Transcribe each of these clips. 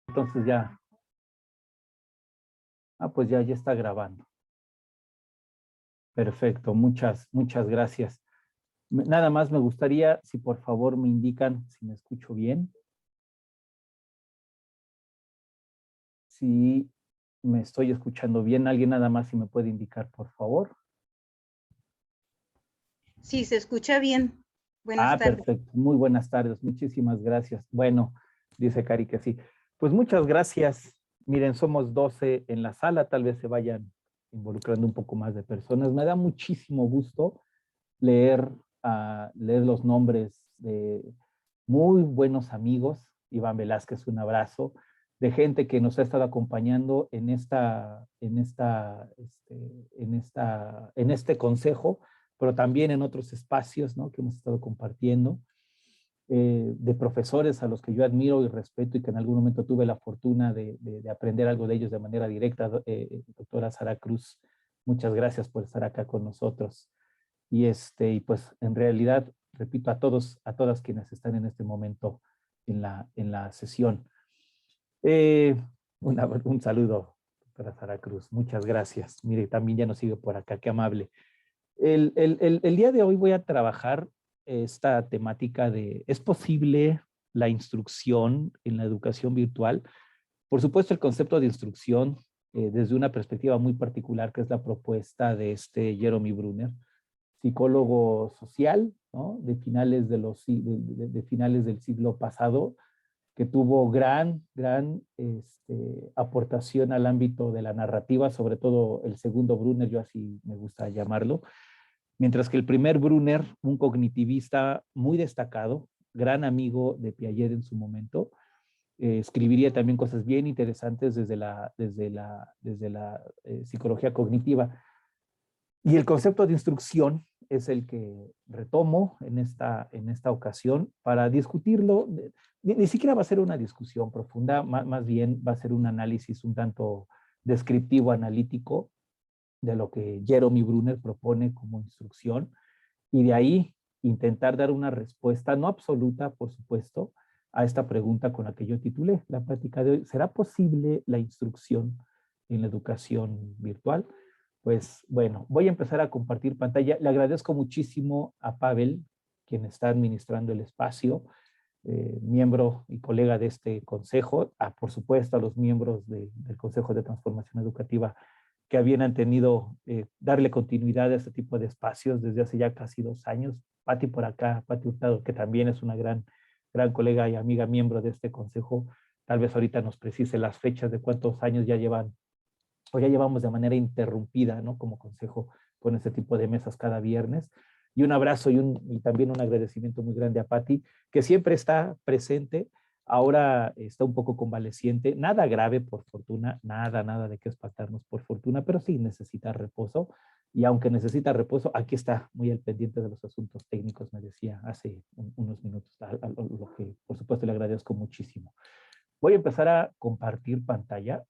Entonces ya, pues ya está grabando. Perfecto, muchas gracias. Nada más me gustaría, si por favor me indican si me escucho bien. Si me estoy escuchando bien, alguien nada más si me puede indicar, por favor. Sí, se escucha bien. Buenas tardes. Perfecto. Muy buenas tardes. Muchísimas gracias. Bueno, dice Cari que sí. Pues muchas gracias. Miren, somos 12 en la sala, tal vez se vayan involucrando un poco más de personas. Me da muchísimo gusto leer los nombres de muy buenos amigos. Iván Velázquez, un abrazo, de gente que nos ha estado acompañando en este consejo, pero también en otros espacios, ¿no?, que hemos estado compartiendo, de profesores a los que yo admiro y respeto y que en algún momento tuve la fortuna de aprender algo de ellos de manera directa. Doctora Sara Cruz, muchas gracias por estar acá con nosotros. Y pues en realidad, repito, a todas quienes están en este momento en la sesión. Un saludo, doctora Sara Cruz, muchas gracias. Mire, también ya nos sigue por acá, qué amable. El día de hoy voy a trabajar esta temática de, ¿es posible la instrucción en la educación virtual? Por supuesto, el concepto de instrucción desde una perspectiva muy particular, que es la propuesta de Jeremy Brunner, psicólogo social, ¿no?, de finales del siglo pasado, que tuvo gran aportación al ámbito de la narrativa, sobre todo el segundo Brunner, yo así me gusta llamarlo, mientras que el primer Brunner, un cognitivista muy destacado, gran amigo de Piaget en su momento, escribiría también cosas bien interesantes desde la psicología cognitiva. Y el concepto de instrucción es el que retomo en esta ocasión para discutirlo. Ni siquiera va a ser una discusión profunda, más bien va a ser un análisis un tanto descriptivo, analítico, de lo que Jeremy Brunner propone como instrucción, y de ahí intentar dar una respuesta, no absoluta, por supuesto, a esta pregunta con la que yo titulé la plática de hoy: ¿será posible la instrucción en la educación virtual? Pues bueno, voy a empezar a compartir pantalla. Le agradezco muchísimo a Pavel, quien está administrando el espacio, miembro y colega de este consejo, por supuesto a los miembros del Consejo de Transformación Educativa, que habían tenido darle continuidad a este tipo de espacios desde hace ya casi 2 años. Pati por acá, Pati Hurtado, que también es una gran colega y amiga, miembro de este consejo, tal vez ahorita nos precise las fechas de cuántos años ya llevan, o ya llevamos de manera interrumpida, ¿no?, como consejo, con este tipo de mesas cada viernes. Y un abrazo y también un agradecimiento muy grande a Pati, que siempre está presente. Ahora está un poco convaleciente, nada grave por fortuna, nada de qué espantarnos por fortuna, pero sí necesita reposo. Y aunque necesita reposo, aquí está muy al pendiente de los asuntos técnicos, me decía hace unos minutos, lo que por supuesto le agradezco muchísimo. Voy a empezar a compartir pantalla.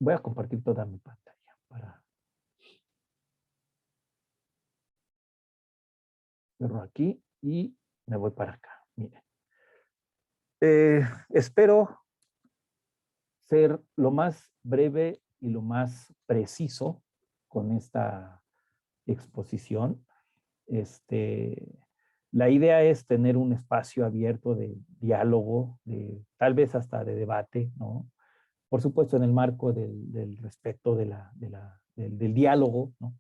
Voy a compartir toda mi pantalla para verlo aquí y me voy para acá. Miren. Espero ser lo más breve y lo más preciso con esta exposición. La idea es tener un espacio abierto de diálogo, tal vez hasta de debate, ¿no? Por supuesto, en el marco del respeto, del diálogo, ¿no?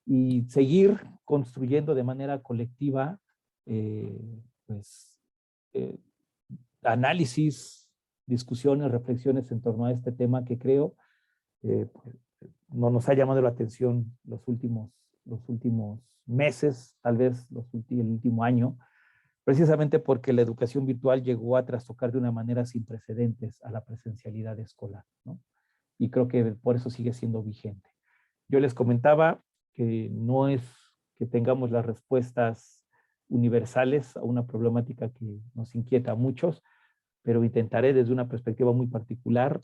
Y seguir construyendo de manera colectiva, pues, análisis, discusiones, reflexiones en torno a este tema que creo pues, no nos ha llamado la atención los últimos meses, tal vez el último año, precisamente porque la educación virtual llegó a trastocar de una manera sin precedentes a la presencialidad escolar, ¿no? Y creo que por eso sigue siendo vigente. Yo les comentaba que no es que tengamos las respuestas universales a una problemática que nos inquieta a muchos, pero intentaré desde una perspectiva muy particular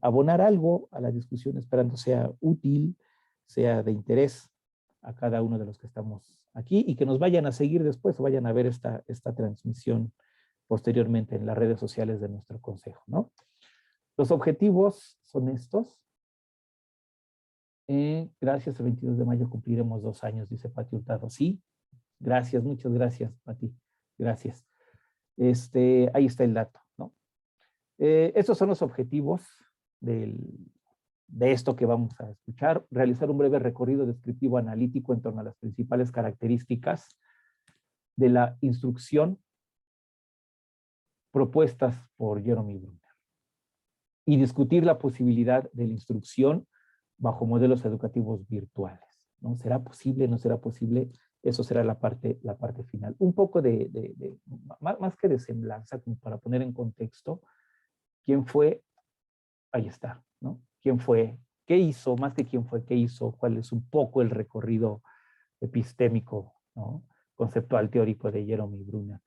abonar algo a la discusión, esperando sea útil, sea de interés a cada uno de los que estamos aquí y que nos vayan a seguir después o vayan a ver esta transmisión posteriormente en las redes sociales de nuestro consejo, ¿no? Los objetivos son estos. Gracias, el 22 de mayo cumpliremos 2 años, dice Pati Hurtado. Sí, gracias, muchas gracias, Pati. Gracias. Ahí está el dato, ¿no? Estos son los objetivos de esto que vamos a escuchar. Realizar un breve recorrido descriptivo analítico en torno a las principales características de la instrucción propuestas por Jeremy Brunner y discutir la posibilidad de la instrucción bajo modelos educativos virtuales, ¿no? ¿Será posible? ¿No será posible? Eso será la parte final. Un poco más que de semblanza, como para poner en contexto, ¿quién fue? Ahí está, ¿no? ¿Quién fue? ¿Qué hizo? Más que quién fue, ¿qué hizo? ¿Cuál es un poco el recorrido epistémico, ¿no? Conceptual, teórico de Jeremy Brunner?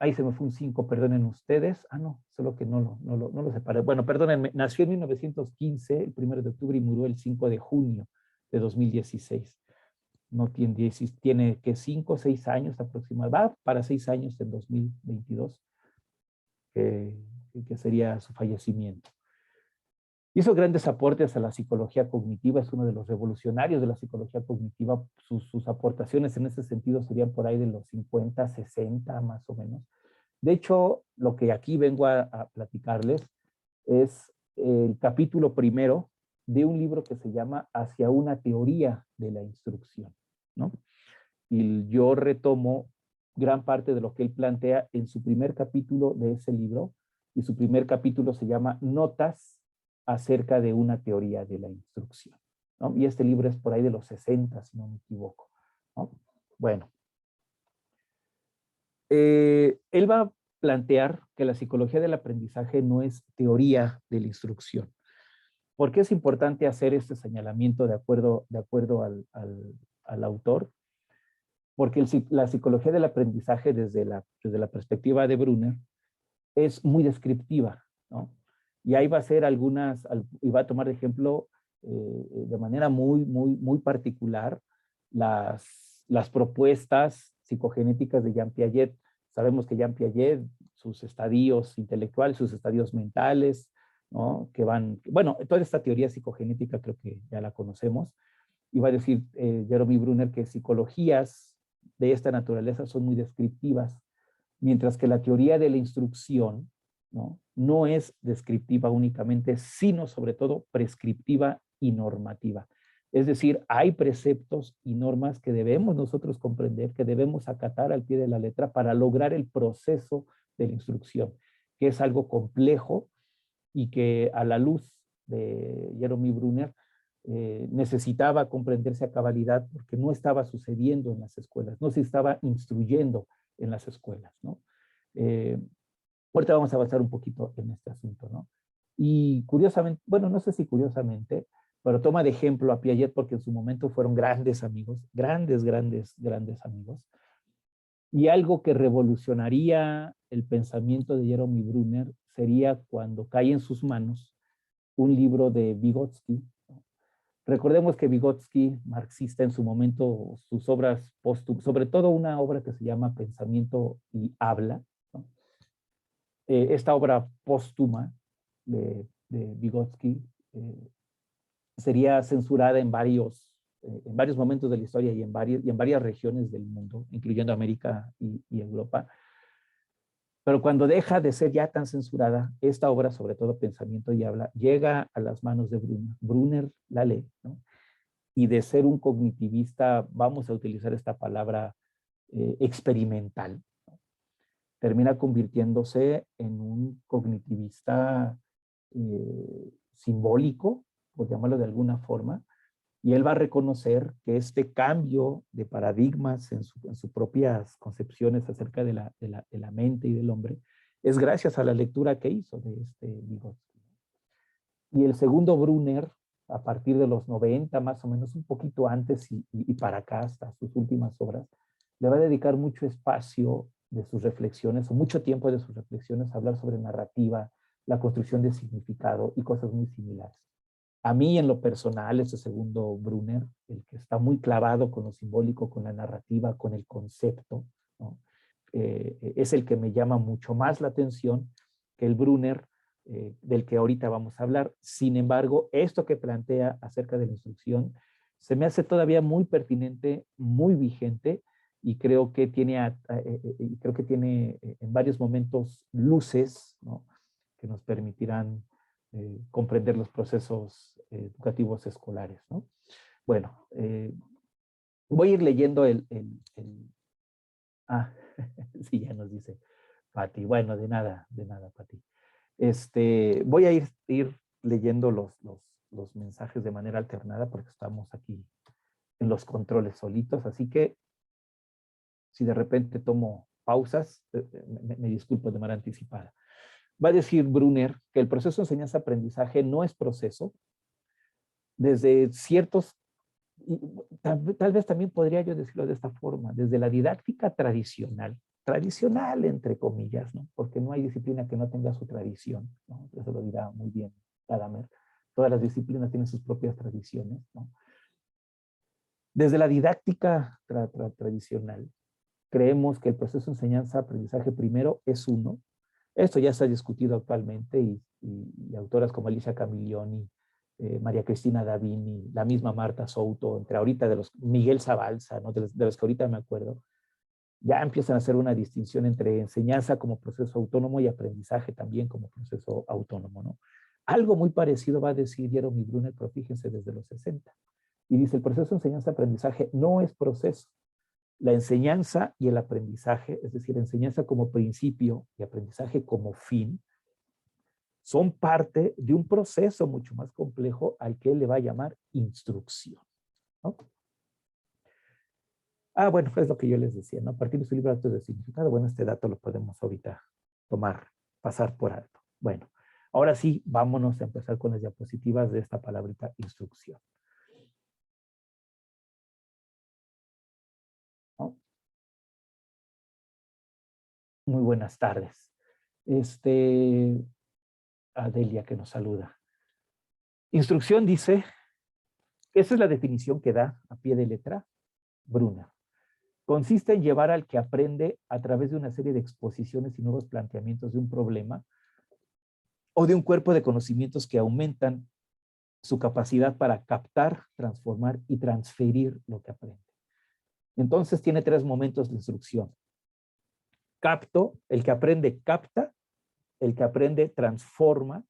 Ahí se me fue un 5, perdonen ustedes. No, solo que no lo separé. Bueno, perdónenme, nació en 1915, el 1 de octubre, y murió el 5 de junio de 2016. No tiene que 5 o 6 años aproximadamente, va para 6 años en 2022, que sería su fallecimiento. Hizo grandes aportes a la psicología cognitiva, es uno de los revolucionarios de la psicología cognitiva. Sus aportaciones en ese sentido serían por ahí de los 50, 60 más o menos. De hecho, lo que aquí vengo a platicarles es el capítulo primero de un libro que se llama Hacia una teoría de la instrucción, ¿no? Y yo retomo gran parte de lo que él plantea en su primer capítulo de ese libro, y su primer capítulo se llama Notas acerca de una teoría de la instrucción, ¿no? Y este libro es por ahí de los 60, si no me equivoco, ¿no? Bueno, él va a plantear que la psicología del aprendizaje no es teoría de la instrucción. ¿Por qué es importante hacer este señalamiento de acuerdo al autor? Porque la psicología del aprendizaje desde la perspectiva de Brunner es muy descriptiva, ¿no? Y ahí va a hacer y va a tomar de ejemplo de manera muy particular las propuestas psicogenéticas de Jean Piaget. Sabemos que Jean Piaget, sus estadios intelectuales, sus estadios mentales, ¿no? Bueno, toda esta teoría psicogenética creo que ya la conocemos. Y va a decir Jeremy Brunner que psicologías de esta naturaleza son muy descriptivas, mientras que la teoría de la instrucción, no es descriptiva únicamente, sino sobre todo prescriptiva y normativa. Es decir, hay preceptos y normas que debemos nosotros comprender, que debemos acatar al pie de la letra para lograr el proceso de la instrucción, que es algo complejo y que a la luz de Jeremy Brunner necesitaba comprenderse a cabalidad porque no estaba sucediendo en las escuelas, no se estaba instruyendo en las escuelas, ¿no? Ahorita vamos a avanzar un poquito en este asunto, ¿no? Y curiosamente, bueno, no sé si curiosamente, pero toma de ejemplo a Piaget porque en su momento fueron grandes amigos, grandes amigos. Y algo que revolucionaría el pensamiento de Jeremy Brunner sería cuando cae en sus manos un libro de Vygotsky. Recordemos que Vygotsky, marxista en su momento, sus obras póstumas, sobre todo una obra que se llama Pensamiento y Habla, ¿no? Esta obra póstuma de Vygotsky sería censurada en varios momentos de la historia y en varias regiones del mundo, incluyendo América y Europa. Pero cuando deja de ser ya tan censurada, esta obra, sobre todo Pensamiento y Habla, llega a las manos de Brunner. Brunner la lee, ¿no? Y de ser un cognitivista, vamos a utilizar esta palabra experimental, ¿no? Termina convirtiéndose en un cognitivista simbólico, por llamarlo de alguna forma, y él va a reconocer que este cambio de paradigmas en sus propias concepciones acerca de la mente y del hombre es gracias a la lectura que hizo de Vygotsky. Y el segundo Brunner, a partir de los 90, más o menos, un poquito antes y para acá, hasta sus últimas obras, le va a dedicar mucho espacio de sus reflexiones, o mucho tiempo de sus reflexiones, a hablar sobre narrativa, la construcción de significado y cosas muy similares. A mí, en lo personal, ese segundo Brunner, el que está muy clavado con lo simbólico, con la narrativa, con el concepto, ¿no? es el que me llama mucho más la atención que el Brunner, del que ahorita vamos a hablar. Sin embargo, esto que plantea acerca de la instrucción se me hace todavía muy pertinente, muy vigente, y creo que tiene, en varios momentos luces, ¿no?, que nos permitirán comprender los procesos educativos escolares, ¿no? Bueno, voy a ir leyendo sí, ya nos dice Pati. Bueno, de nada, Pati. Voy a ir leyendo los mensajes de manera alternada porque estamos aquí en los controles solitos, así que si de repente tomo pausas, me disculpo de manera anticipada. Va a decir Brunner que el proceso de enseñanza-aprendizaje no es proceso. Desde ciertos, tal vez también podría yo decirlo de esta forma, desde la didáctica tradicional entre comillas, ¿no?, porque no hay disciplina que no tenga su tradición, ¿no? Eso lo dirá muy bien Gadamer. Todas las disciplinas tienen sus propias tradiciones, ¿no? Desde la didáctica tradicional, creemos que el proceso de enseñanza-aprendizaje primero es uno. Esto ya se ha discutido actualmente y autoras como Alicia Camillioni, María Cristina Davini, la misma Marta Souto, entre ahorita de los Miguel Zabalza, ¿no?, de los que ahorita me acuerdo, ya empiezan a hacer una distinción entre enseñanza como proceso autónomo y aprendizaje también como proceso autónomo, ¿no? Algo muy parecido va a decir Jeremy Brunner, pero fíjense, desde los 60. Y dice, el proceso de enseñanza-aprendizaje no es proceso. La enseñanza y el aprendizaje, es decir, enseñanza como principio y aprendizaje como fin, son parte de un proceso mucho más complejo al que él le va a llamar instrucción, ¿no? Bueno, es lo que yo les decía, ¿no? A partir de su libro Actos de Significado, bueno, este dato lo podemos ahorita pasar por alto. Bueno, ahora sí, vámonos a empezar con las diapositivas de esta palabrita instrucción, ¿no? Muy buenas tardes. Adelia que nos saluda. Instrucción dice, esa es la definición que da a pie de letra Brunner. Consiste en llevar al que aprende a través de una serie de exposiciones y nuevos planteamientos de un problema o de un cuerpo de conocimientos que aumentan su capacidad para captar, transformar y transferir lo que aprende. Entonces tiene tres momentos de instrucción. Capto, el que aprende capta, el que aprende transforma,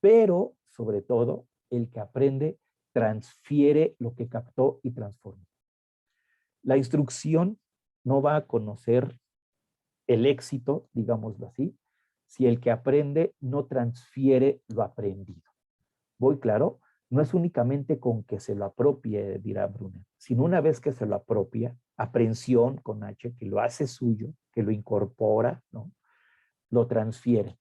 pero sobre todo el que aprende transfiere lo que captó y transformó. La instrucción no va a conocer el éxito, digámoslo así, si el que aprende no transfiere lo aprendido. ¿Voy claro? No es únicamente con que se lo apropie, dirá Brunner, sino una vez que se lo apropia, aprehensión con H, que lo hace suyo, que lo incorpora, ¿no?, lo transfiere.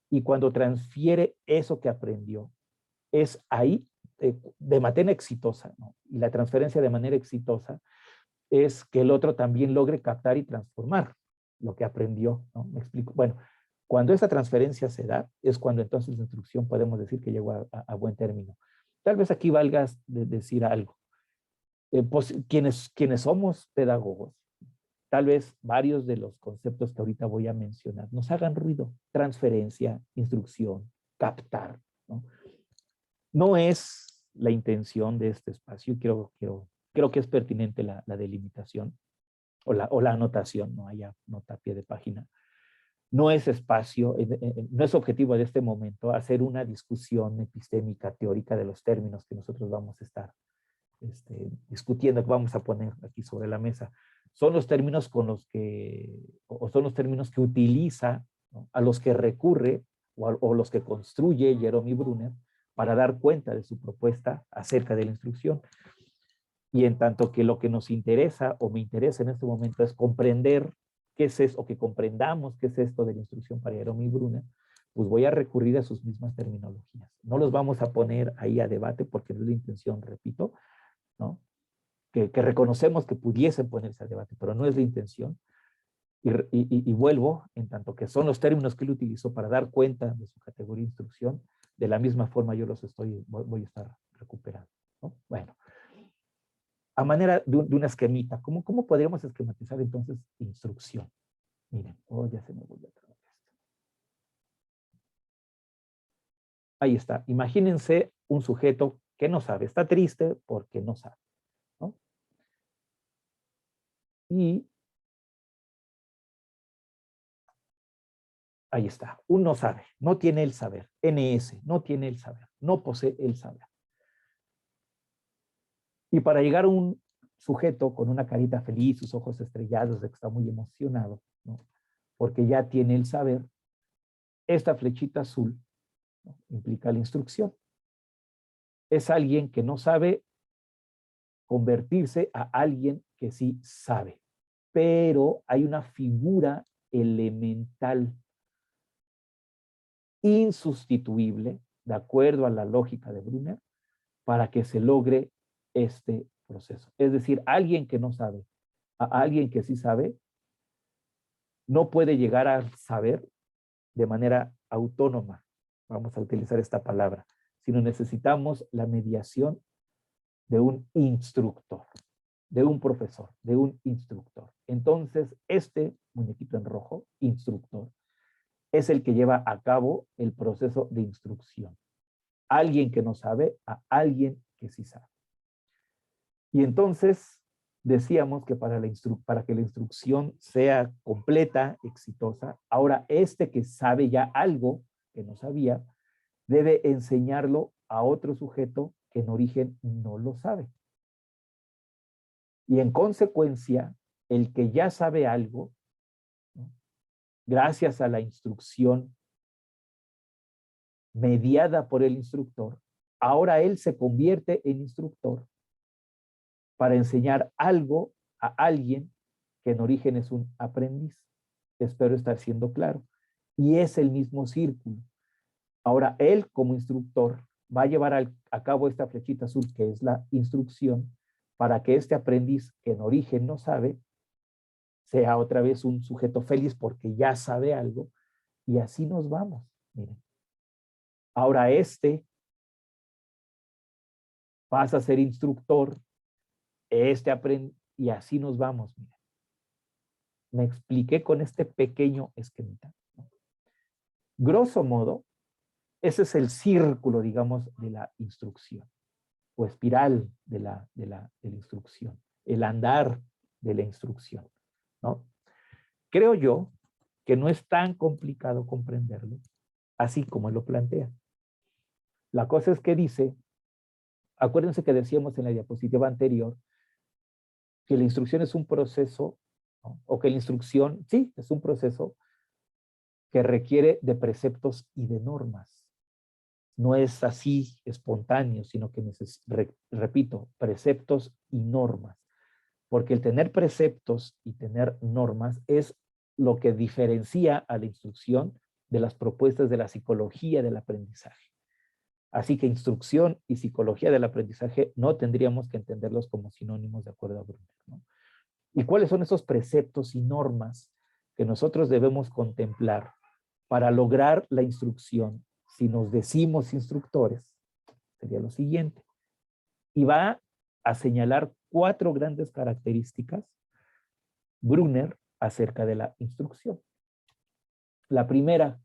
Y cuando transfiere eso que aprendió, es ahí, de manera exitosa, ¿no? Y la transferencia de manera exitosa es que el otro también logre captar y transformar lo que aprendió, ¿no? ¿Me explico? Bueno, cuando esa transferencia se da, es cuando entonces la instrucción podemos decir que llegó a buen término. Tal vez aquí valga decir algo. Pues, quienes somos pedagogos, tal vez varios de los conceptos que ahorita voy a mencionar nos hagan ruido. Transferencia, instrucción, captar, ¿no? No es la intención de este espacio. Creo que es pertinente la delimitación o la anotación, no haya nota a pie de página. No es espacio, no es objetivo de este momento hacer una discusión epistémica, teórica de los términos que nosotros vamos a estar discutiendo, que vamos a poner aquí sobre la mesa. Son los términos con los que, o son los términos que utiliza, ¿no?, a los que recurre o los que construye Jeremy Brunner para dar cuenta de su propuesta acerca de la instrucción. Y en tanto que lo que nos interesa o me interesa en este momento es comprender qué es eso, o que comprendamos qué es esto de la instrucción para Jeremy Brunner, pues voy a recurrir a sus mismas terminologías. No los vamos a poner ahí a debate porque no es la intención, repito, ¿no?, que reconocemos que pudiesen ponerse a debate, pero no es la intención. Y vuelvo, en tanto que son los términos que él utilizó para dar cuenta de su categoría de instrucción, de la misma forma yo los voy a estar recuperando, ¿no? Bueno, a manera de una esquemita, ¿cómo podríamos esquematizar entonces instrucción? Miren, oh, ya se me volvió otra vez esto. Ahí está. Imagínense un sujeto que no sabe, está triste porque no sabe, ¿no? Y ahí está. Un no sabe, no tiene el saber. NS, no tiene el saber, no posee el saber. Y para llegar a un sujeto con una carita feliz, sus ojos estrellados, de que está muy emocionado, ¿no? Porque ya tiene el saber, esta flechita azul, ¿no? Implica la instrucción. Es alguien que no sabe convertirse a alguien que sí sabe. Pero hay una figura elemental, insustituible, de acuerdo a la lógica de Brunner, para que se logre este proceso. Es decir, alguien que no sabe, a alguien que sí sabe, no puede llegar a saber de manera autónoma, vamos a utilizar esta palabra, sino necesitamos la mediación de un instructor, de un profesor, de un instructor. Entonces, este muñequito en rojo, instructor, es el que lleva a cabo el proceso de instrucción. Alguien que no sabe a alguien que sí sabe. Y entonces decíamos que para que la instrucción sea completa, exitosa, ahora este que sabe ya algo que no sabía, debe enseñarlo a otro sujeto que en origen no lo sabe. Y en consecuencia, el que ya sabe algo, ¿no? Gracias a la instrucción mediada por el instructor, ahora él se convierte en instructor para enseñar algo a alguien que en origen es un aprendiz. Espero estar siendo claro. Y es el mismo círculo. Ahora él como instructor va a llevar a cabo esta flechita azul que es la instrucción para que este aprendiz que en origen no sabe sea otra vez un sujeto feliz porque ya sabe algo y así nos vamos. Miren. Ahora este pasa a ser instructor, este aprende y así nos vamos. Miren. Me expliqué con este pequeño esquemita, ¿no? Grosso modo, ese es el círculo, digamos, de la instrucción o espiral de la instrucción, el andar de la instrucción, ¿no? Creo yo que no es tan complicado comprenderlo, así como él lo plantea. La cosa es que dice, acuérdense que decíamos en la diapositiva anterior, que la instrucción es un proceso, ¿no? O que la instrucción, sí, es un proceso que requiere de preceptos y de normas. No es así espontáneo, sino que repito, preceptos y normas. Porque el tener preceptos y tener normas es lo que diferencia a la instrucción de las propuestas de la psicología del aprendizaje. Así que instrucción y psicología del aprendizaje no tendríamos que entenderlos como sinónimos de acuerdo a Brunner, ¿no? ¿Y cuáles son esos preceptos y normas que nosotros debemos contemplar para lograr la instrucción? Si nos decimos instructores, sería lo siguiente. Y va a señalar 4 grandes características Brunner acerca de la instrucción. La primera,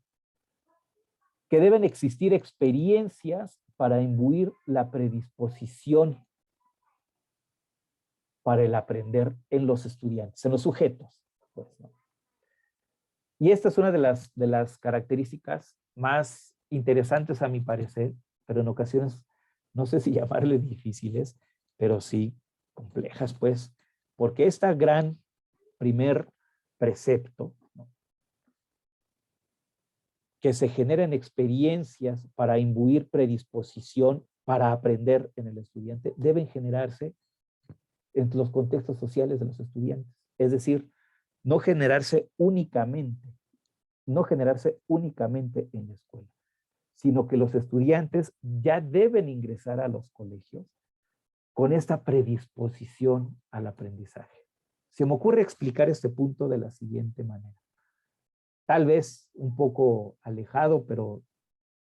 que deben existir experiencias para imbuir la predisposición para el aprender en los estudiantes, en los sujetos. Pues, ¿no? Y esta es una de las características más interesantes a mi parecer, pero en ocasiones, no sé si llamarle difíciles, pero sí complejas, pues, porque esta gran primer precepto, ¿no? Que se generen experiencias para imbuir predisposición para aprender en el estudiante, deben generarse en los contextos sociales de los estudiantes. Es decir, no generarse únicamente en la escuela, sino que los estudiantes ya deben ingresar a los colegios con esta predisposición al aprendizaje. Se me ocurre explicar este punto de la siguiente manera. Tal vez un poco alejado, pero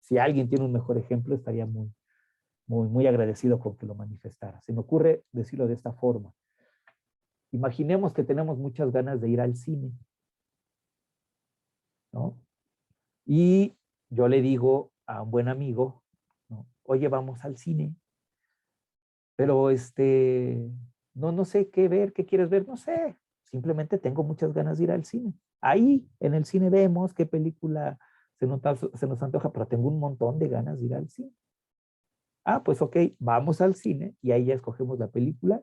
si alguien tiene un mejor ejemplo, estaría muy agradecido con que lo manifestara. Se me ocurre decirlo de esta forma. Imaginemos que tenemos muchas ganas de ir al cine. ¿no? Y yo le digo a un buen amigo, ¿no? Oye, vamos al cine, pero no sé qué ver, qué quieres ver, no sé, simplemente tengo muchas ganas de ir al cine. Ahí en el cine vemos qué película se nos antoja, pero tengo un montón de ganas de ir al cine. Ah, pues ok, vamos al cine y ahí ya escogemos la película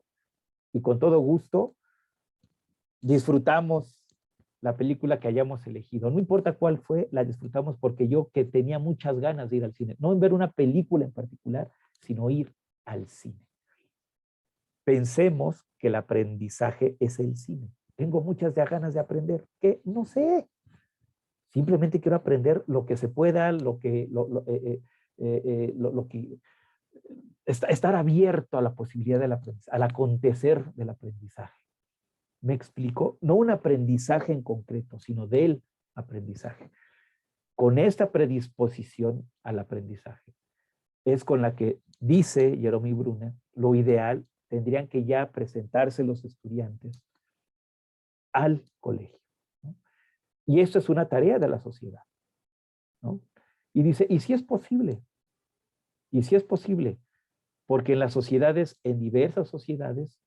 y con todo gusto disfrutamos la película que hayamos elegido. No importa cuál fue, la disfrutamos porque yo que tenía muchas ganas de ir al cine, no en ver una película en particular, sino ir al cine. Pensemos que el aprendizaje es el cine. Tengo muchas ganas de aprender, que no sé, simplemente quiero aprender lo que se pueda, lo que estar abierto a la posibilidad del aprendizaje, al acontecer del aprendizaje. ¿Me explico? No un aprendizaje en concreto, sino del aprendizaje. Con esta predisposición al aprendizaje es con la que dice Jerome Bruner, lo ideal tendrían que ya presentarse los estudiantes al colegio, ¿no? Y esto es una tarea de la sociedad, ¿no? Y dice, y si es posible, porque en las sociedades, en diversas sociedades,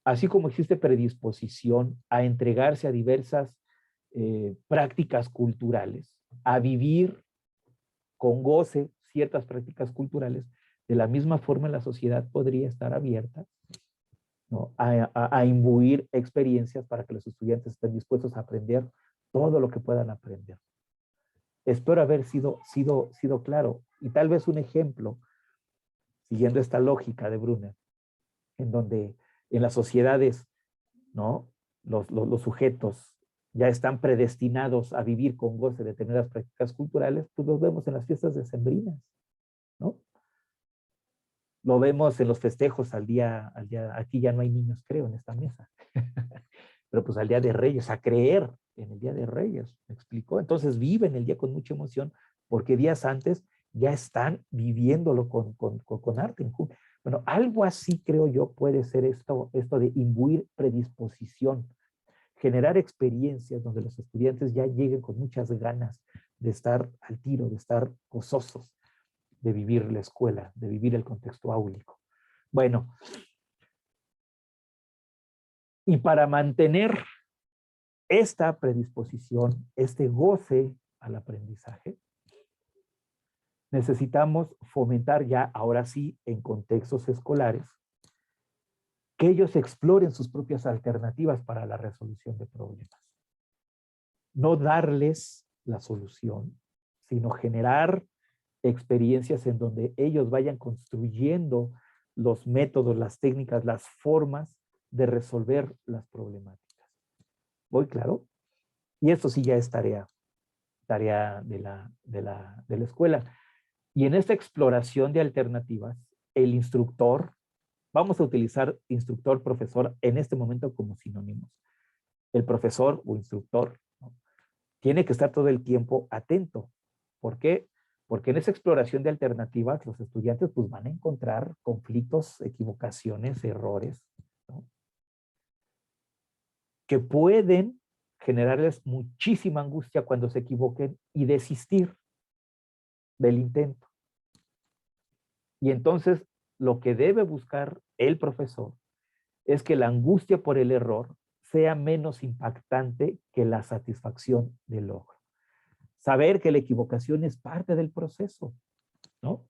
así como existe predisposición a entregarse a diversas prácticas culturales, a vivir con goce ciertas prácticas culturales, de la misma forma la sociedad podría estar abierta, ¿no? a imbuir experiencias para que los estudiantes estén dispuestos a aprender todo lo que puedan aprender. Espero haber sido claro. Y tal vez un ejemplo, siguiendo esta lógica de Bruner, en donde en las sociedades, ¿no? Los sujetos ya están predestinados a vivir con goce determinadas prácticas culturales, pues los vemos en las fiestas decembrinas, ¿no? Lo vemos en los festejos al día, aquí ya no hay niños, creo, en esta mesa, pero pues al Día de Reyes, a creer en el Día de Reyes, ¿me explicó? Entonces viven el día con mucha emoción, porque días antes ya están viviéndolo con arte. Bueno, algo así creo yo puede ser esto de imbuir predisposición, generar experiencias donde los estudiantes ya lleguen con muchas ganas de estar al tiro, de estar gozosos, de vivir la escuela, de vivir el contexto áulico. Bueno, y para mantener esta predisposición, este goce al aprendizaje, necesitamos fomentar ya, ahora sí, en contextos escolares, que ellos exploren sus propias alternativas para la resolución de problemas. No darles la solución, sino generar experiencias en donde ellos vayan construyendo los métodos, las técnicas, las formas de resolver las problemáticas. ¿Voy claro? Y esto sí ya es tarea de la escuela. Y en esta exploración de alternativas, el instructor, vamos a utilizar instructor, profesor en este momento como sinónimos. El profesor o instructor, ¿no? Tiene que estar todo el tiempo atento. ¿Por qué? Porque en esa exploración de alternativas los estudiantes pues van a encontrar conflictos, equivocaciones, errores, ¿no? Que pueden generarles muchísima angustia cuando se equivoquen y desistir del intento. Y entonces lo que debe buscar el profesor es que la angustia por el error sea menos impactante que la satisfacción del logro. Saber que la equivocación es parte del proceso, ¿no?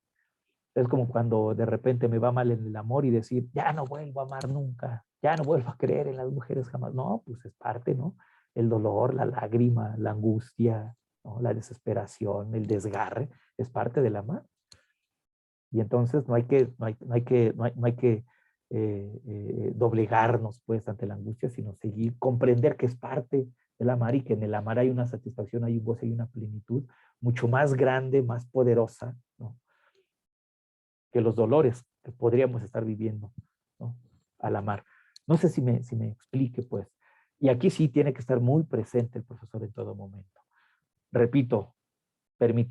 Es como cuando de repente me va mal en el amor y decir, ya no vuelvo a amar nunca, ya no vuelvo a creer en las mujeres jamás. No, pues es parte, ¿no? El dolor, la lágrima, la angustia, ¿no? La desesperación, el desgarre, es parte del amar. Y entonces no hay que doblegarnos pues ante la angustia, sino seguir, comprender que es parte del amar y que en el amar hay una satisfacción, hay un goce, hay una plenitud mucho más grande, más poderosa, ¿no? Que los dolores que podríamos estar viviendo, ¿no? Al amar. No sé si me explique, pues. Y aquí sí tiene que estar muy presente el profesor en todo momento. Repito,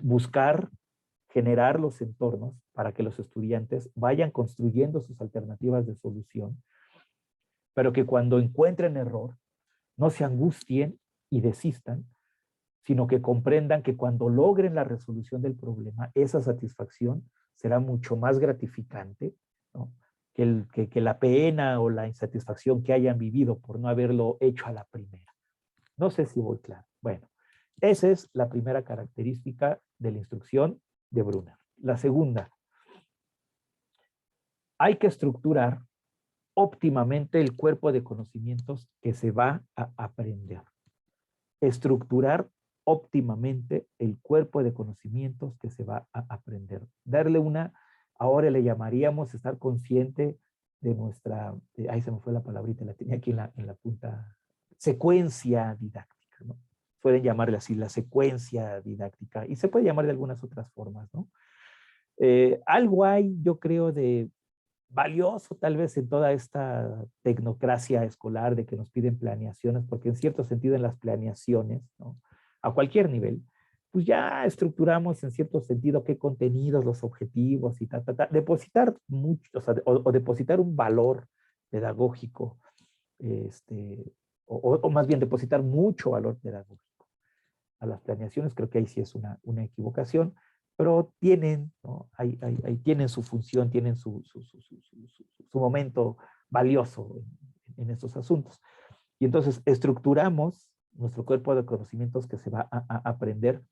buscar generar los entornos para que los estudiantes vayan construyendo sus alternativas de solución, pero que cuando encuentren error, no se angustien y desistan, sino que comprendan que cuando logren la resolución del problema, esa satisfacción será mucho más gratificante, ¿no? que la pena o la insatisfacción que hayan vivido por no haberlo hecho a la primera. No sé si voy claro. Bueno, esa es la primera característica de la instrucción de Brunner. La segunda, hay que estructurar óptimamente el cuerpo de conocimientos que se va a aprender. Estructurar óptimamente el cuerpo de conocimientos que se va a aprender. Darle una, ahora le llamaríamos estar consciente de nuestra, ahí se me fue la palabrita, la tenía aquí en la punta, secuencia didáctica, ¿no? Pueden llamarle así, la secuencia didáctica, y se puede llamar de algunas otras formas, ¿no? Algo hay, yo creo, de valioso tal vez en toda esta tecnocracia escolar de que nos piden planeaciones, porque en cierto sentido en las planeaciones, ¿no? A cualquier nivel, pues ya estructuramos en cierto sentido qué contenidos, los objetivos y depositar mucho, o depositar un valor pedagógico, o más bien depositar mucho valor pedagógico a las planeaciones, creo que ahí sí es una equivocación, pero tienen, ¿no? Ahí tienen su función, tienen su momento valioso en estos asuntos. Y entonces estructuramos nuestro cuerpo de conocimientos que se va a aprender,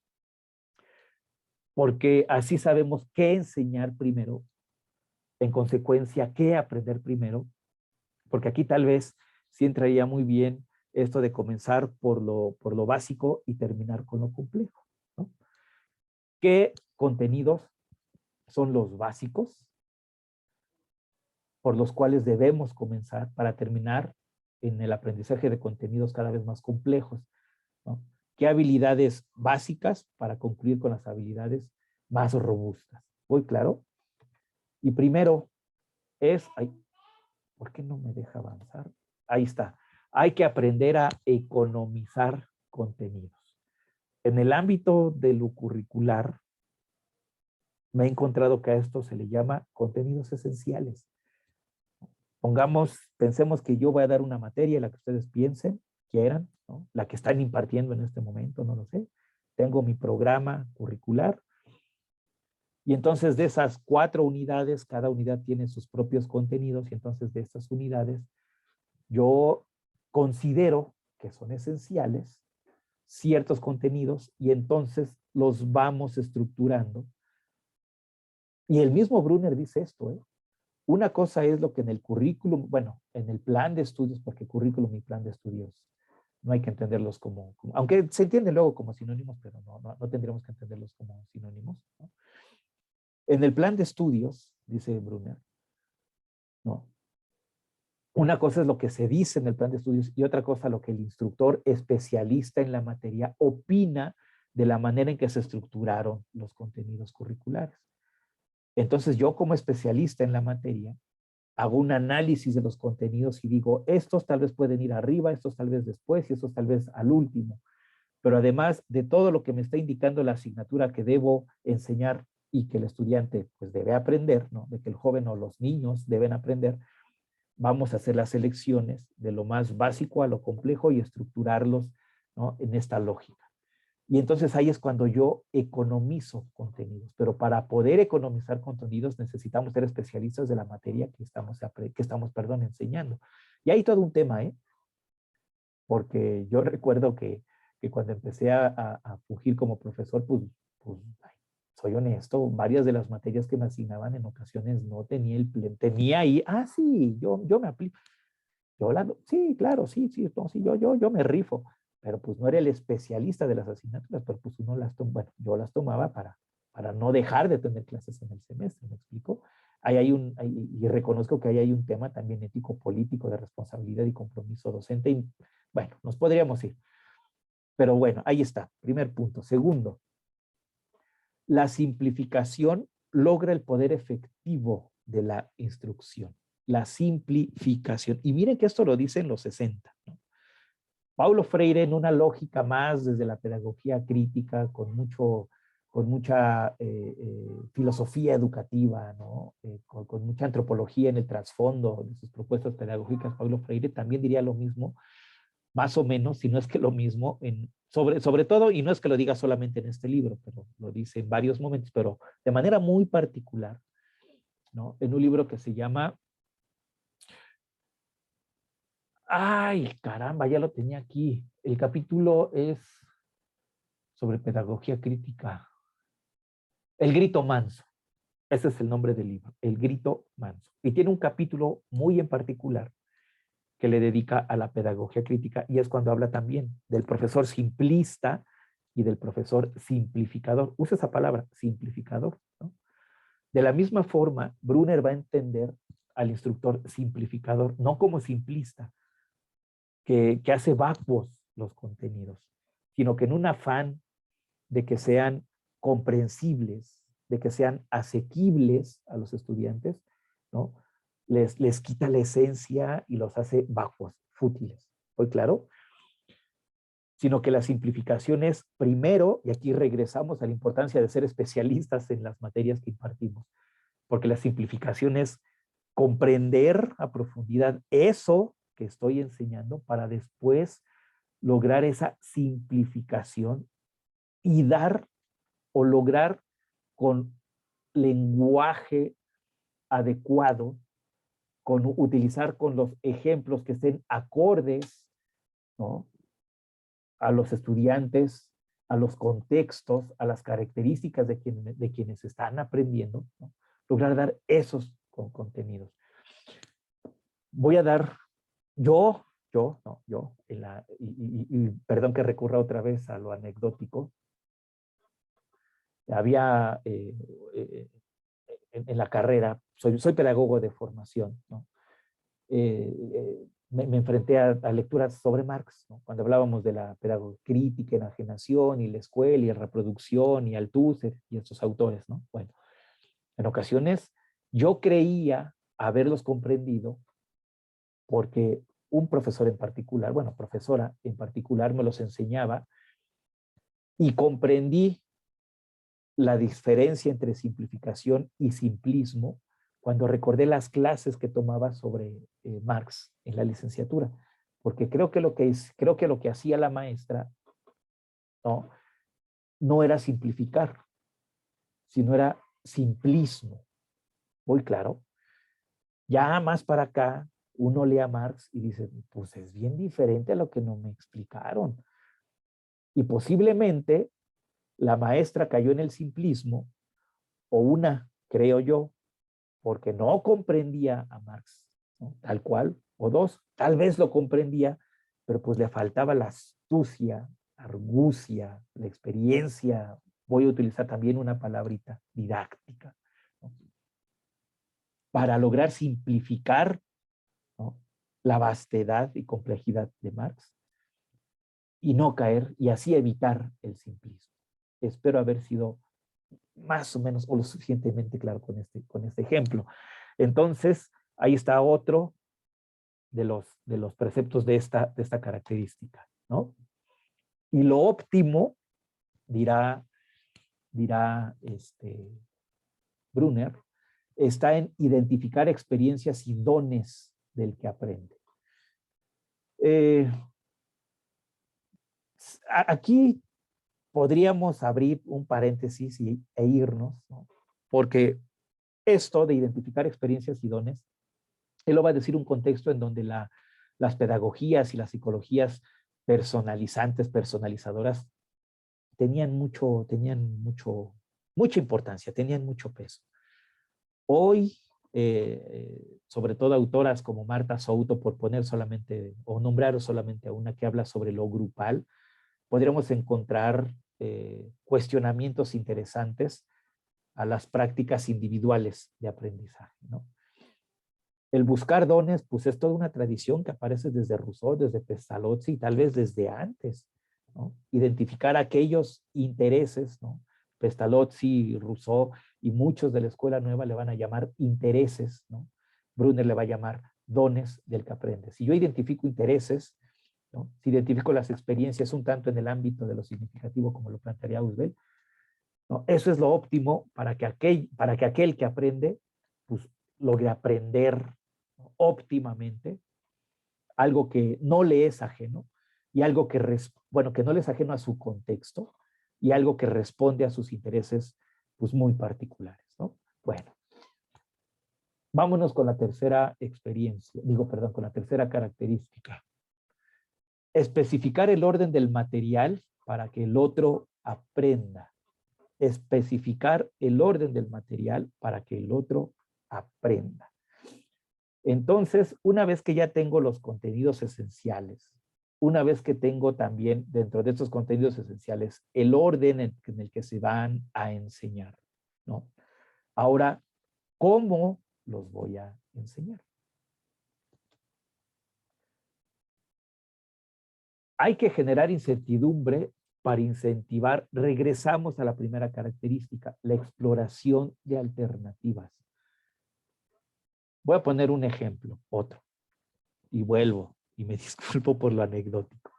porque así sabemos qué enseñar primero, en consecuencia, qué aprender primero, porque aquí tal vez sí entraría muy bien esto de comenzar por lo básico y terminar con lo complejo, ¿no? ¿Qué contenidos son los básicos por los cuales debemos comenzar para terminar en el aprendizaje de contenidos cada vez más complejos, ¿no? ¿Qué habilidades básicas para concluir con las habilidades más robustas? ¿Voy claro? Y primero es, ay, ¿por qué no me deja avanzar? Ahí está. Hay que aprender a economizar contenidos. En el ámbito de lo curricular, me he encontrado que a esto se le llama contenidos esenciales. Pensemos que yo voy a dar una materia, la que ustedes piensen, quieran, ¿no? La que están impartiendo en este momento, no lo sé. Tengo mi programa curricular y entonces de esas 4 unidades, cada unidad tiene sus propios contenidos y entonces de estas unidades yo considero que son esenciales ciertos contenidos y entonces los vamos estructurando. Y el mismo Brunner dice esto, ¿eh? Una cosa es lo que en el currículum, bueno, en el plan de estudios, porque currículum y plan de estudios no hay que entenderlos aunque se entiende luego como sinónimos, pero no tendríamos que entenderlos como sinónimos, ¿no? En el plan de estudios, dice Brunner, ¿no? Una cosa es lo que se dice en el plan de estudios y otra cosa lo que el instructor especialista en la materia opina de la manera en que se estructuraron los contenidos curriculares. Entonces yo como especialista en la materia hago un análisis de los contenidos y digo, estos tal vez pueden ir arriba, estos tal vez después y estos tal vez al último. Pero además de todo lo que me está indicando la asignatura que debo enseñar y que el estudiante pues debe aprender, ¿no? De que el joven o los niños deben aprender, vamos a hacer las selecciones de lo más básico a lo complejo y estructurarlos, ¿no? En esta lógica. Y entonces ahí es cuando yo economizo contenidos. Pero para poder economizar contenidos necesitamos ser especialistas de la materia que estamos enseñando. Y hay todo un tema, ¿eh? Porque yo recuerdo que cuando empecé a fungir como profesor, pues soy honesto, varias de las materias que me asignaban en ocasiones no tenía tenía ahí, sí, yo me aplico. Sí, claro, sí, no, sí, yo me rifo, pero pues no era el especialista de las asignaturas, pero pues uno bueno, yo las tomaba para no dejar de tener clases en el semestre, ¿me explico? Y reconozco que ahí hay un tema también ético-político de responsabilidad y compromiso docente, y bueno, nos podríamos ir. Pero bueno, ahí está, primer punto. Segundo, la simplificación logra el poder efectivo de la instrucción. La simplificación. Y miren que esto lo dice en los 60, ¿no? Paulo Freire, en una lógica más desde la pedagogía crítica, con mucha filosofía educativa, ¿no? Con mucha antropología en el trasfondo de sus propuestas pedagógicas, Paulo Freire también diría lo mismo. más o menos, si no es que lo mismo, sobre todo, y no es que lo diga solamente en este libro, pero lo dice en varios momentos, pero de manera muy particular, ¿no? En un libro que se llama, ay, caramba, ya lo tenía aquí. El capítulo es sobre pedagogía crítica. El grito manso. Ese es el nombre del libro, El grito manso. Y tiene un capítulo muy en particular que le dedica a la pedagogía crítica, y es cuando habla también del profesor simplista y del profesor simplificador. Usa esa palabra, simplificador, ¿no? De la misma forma, Brunner va a entender al instructor simplificador, no como simplista, que hace vacuos los contenidos, sino que en un afán de que sean comprensibles, de que sean asequibles a los estudiantes, ¿no? Les quita la esencia y los hace vacuos, fútiles. ¿Fue claro? Sino que la simplificación es primero, y aquí regresamos a la importancia de ser especialistas en las materias que impartimos, porque la simplificación es comprender a profundidad eso que estoy enseñando para después lograr esa simplificación y dar o lograr con lenguaje adecuado, utilizar con los ejemplos que estén acordes, ¿no? A los estudiantes, a los contextos, a las características de quienes están aprendiendo, ¿no? Lograr dar esos contenidos. Voy a dar, y perdón que recurra otra vez a lo anecdótico, había en la carrera, soy pedagogo de formación, ¿no? Me enfrenté a lecturas sobre Marx, ¿no? Cuando hablábamos de la pedagogía crítica, enajenación, y la escuela, y la reproducción, y Althusser, y estos autores, ¿no? Bueno, en ocasiones yo creía haberlos comprendido porque un profesor en particular, bueno, profesora en particular, me los enseñaba y comprendí la diferencia entre simplificación y simplismo cuando recordé las clases que tomaba sobre Marx en la licenciatura, porque creo que lo que hacía la maestra, ¿no? No era simplificar, sino era simplismo. Muy claro. Ya más para acá, uno lee a Marx y dice, pues es bien diferente a lo que no me explicaron. Y posiblemente la maestra cayó en el simplismo, o una, creo yo, porque no comprendía a Marx, ¿no? Tal cual, o dos, tal vez lo comprendía, pero pues le faltaba la astucia, argucia, la experiencia, voy a utilizar también una palabrita, didáctica, ¿no? Para lograr simplificar, ¿no? La vastedad y complejidad de Marx y no caer y así evitar el simplismo. Espero haber sido más o menos o lo suficientemente claro con este ejemplo. Entonces, ahí está otro de los preceptos de esta característica, ¿no? Y lo óptimo, dirá Brunner, está en identificar experiencias y dones del que aprende. Aquí podríamos abrir un paréntesis e irnos, ¿no? Porque esto de identificar experiencias y dones, él lo va a decir un contexto en donde las pedagogías y las psicologías personalizantes, personalizadoras, mucha importancia, tenían mucho peso. Hoy, sobre todo autoras como Marta Souto, por poner solamente, o nombrar solamente a una que habla sobre lo grupal, podríamos encontrar cuestionamientos interesantes a las prácticas individuales de aprendizaje, ¿no? El buscar dones, pues es toda una tradición que aparece desde Rousseau, desde Pestalozzi y tal vez desde antes, ¿no? Identificar aquellos intereses, ¿no? Pestalozzi, Rousseau y muchos de la escuela nueva le van a llamar intereses, ¿no? Brunner le va a llamar dones del que aprende. Si yo identifico intereses, ¿no? Si identifico las experiencias un tanto en el ámbito de lo significativo, como lo plantearía Auswell, ¿no? Eso es lo óptimo para que aquel que aprende, pues, logre aprender, ¿no? Óptimamente algo que no le es ajeno y algo que, que no les ajeno a su contexto y algo que responde a sus intereses pues muy particulares, ¿no? Bueno, vámonos con la tercera experiencia, con la tercera característica. Especificar el orden del material para que el otro aprenda. Especificar el orden del material para que el otro aprenda. Entonces, una vez que ya tengo los contenidos esenciales, una vez que tengo también dentro de estos contenidos esenciales el orden en el que se van a enseñar, ¿no? Ahora, ¿cómo los voy a enseñar? Hay que generar incertidumbre para incentivar, regresamos a la primera característica, la exploración de alternativas. Voy a poner un ejemplo, otro, y vuelvo, y me disculpo por lo anecdótico.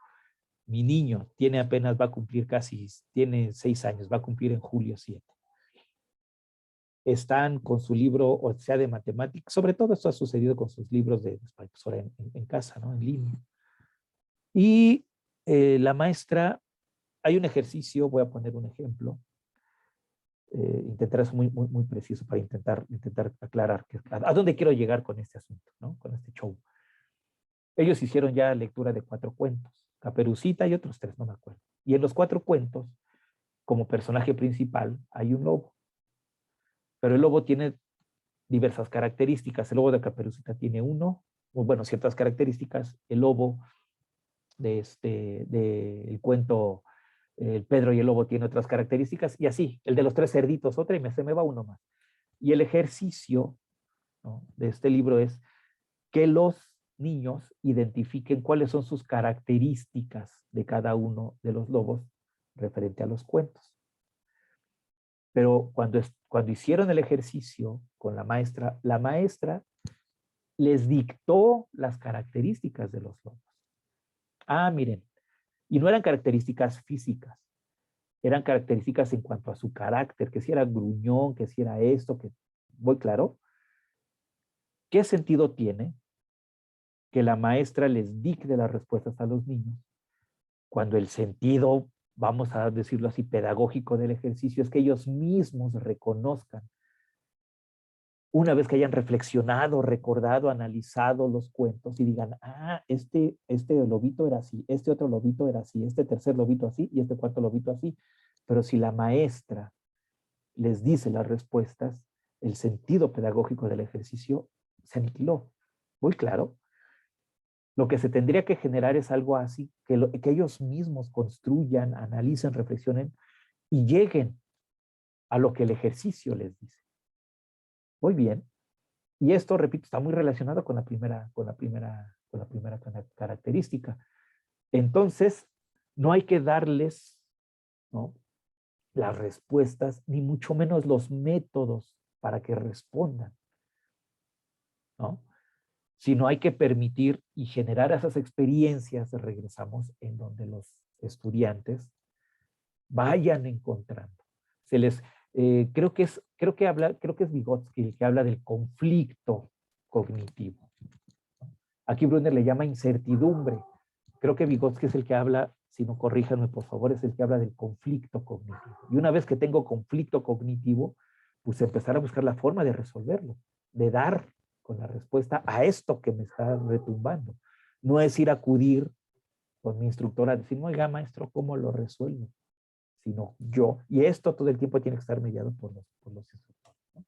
Mi niño va a cumplir tiene 6 años, va a cumplir en julio 7. Están con su libro, o sea, de matemáticas, sobre todo esto ha sucedido con sus libros de profesora en casa, ¿no? En línea. Y la maestra, hay un ejercicio, voy a poner un ejemplo, intentar ser muy preciso para intentar aclarar a dónde quiero llegar con este asunto, ¿no? Con este show. Ellos hicieron ya lectura de 4 cuentos, Caperucita y otros 3, no me acuerdo. Y en los 4 cuentos, como personaje principal, hay un lobo. Pero el lobo tiene diversas características. El lobo de Caperucita tiene ciertas características. El lobo el cuento El Pedro y el Lobo tiene otras características, y así, el de los 3 cerditos, otra, y se me va uno más. Y el ejercicio, ¿no?, de este libro es que los niños identifiquen cuáles son sus características de cada uno de los lobos referente a los cuentos. Pero cuando hicieron el ejercicio con la maestra les dictó las características de los lobos. Ah, miren, y no eran características físicas, eran características en cuanto a su carácter, que si era gruñón, que si era esto, que muy claro. ¿Qué sentido tiene que la maestra les dicte las respuestas a los niños cuando el sentido, vamos a decirlo así, pedagógico del ejercicio es que ellos mismos reconozcan, una vez que hayan reflexionado, recordado, analizado los cuentos y digan, ah, este lobito era así, este otro lobito era así, este tercer lobito así y este cuarto lobito así? Pero si la maestra les dice las respuestas, el sentido pedagógico del ejercicio se aniquiló. Muy claro. Lo que se tendría que generar es algo así, que ellos mismos construyan, analicen, reflexionen y lleguen a lo que el ejercicio les dice. Muy bien. Y esto, repito, está muy relacionado con la primera característica. Entonces, no hay que darles, ¿no?, las respuestas, ni mucho menos los métodos para que respondan, ¿no?, sino hay que permitir y generar esas experiencias, regresamos, en donde los estudiantes vayan encontrando. Creo que es Vygotsky el que habla del conflicto cognitivo. Aquí Brunner le llama incertidumbre. Creo que Vygotsky es el que habla, si no corríjanme por favor, es el que habla del conflicto cognitivo. Y una vez que tengo conflicto cognitivo, pues empezar a buscar la forma de resolverlo, de dar con la respuesta a esto que me está retumbando. No es ir a acudir con mi instructora a decir, oiga, maestro, ¿cómo lo resuelvo? Sino yo. Y esto todo el tiempo tiene que estar mediado por los instructores, ¿no?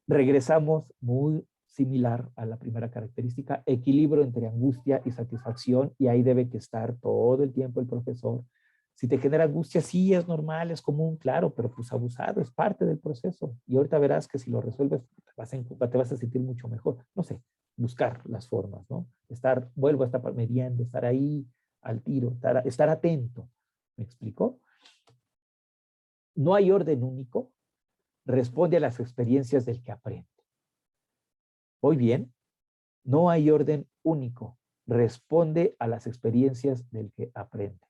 Regresamos muy similar a la primera característica, equilibrio entre angustia y satisfacción, y ahí debe que estar todo el tiempo el profesor. Si te genera angustia, sí, es normal, es común, claro, pero pues abusado, es parte del proceso. Y ahorita verás que si lo resuelves, te vas a sentir mucho mejor. No sé, buscar las formas, ¿no? Vuelvo a estar mediando, estar ahí al tiro, estar atento. ¿Me explico? No hay orden único, responde a las experiencias del que aprende. Muy bien, no hay orden único, responde a las experiencias del que aprende.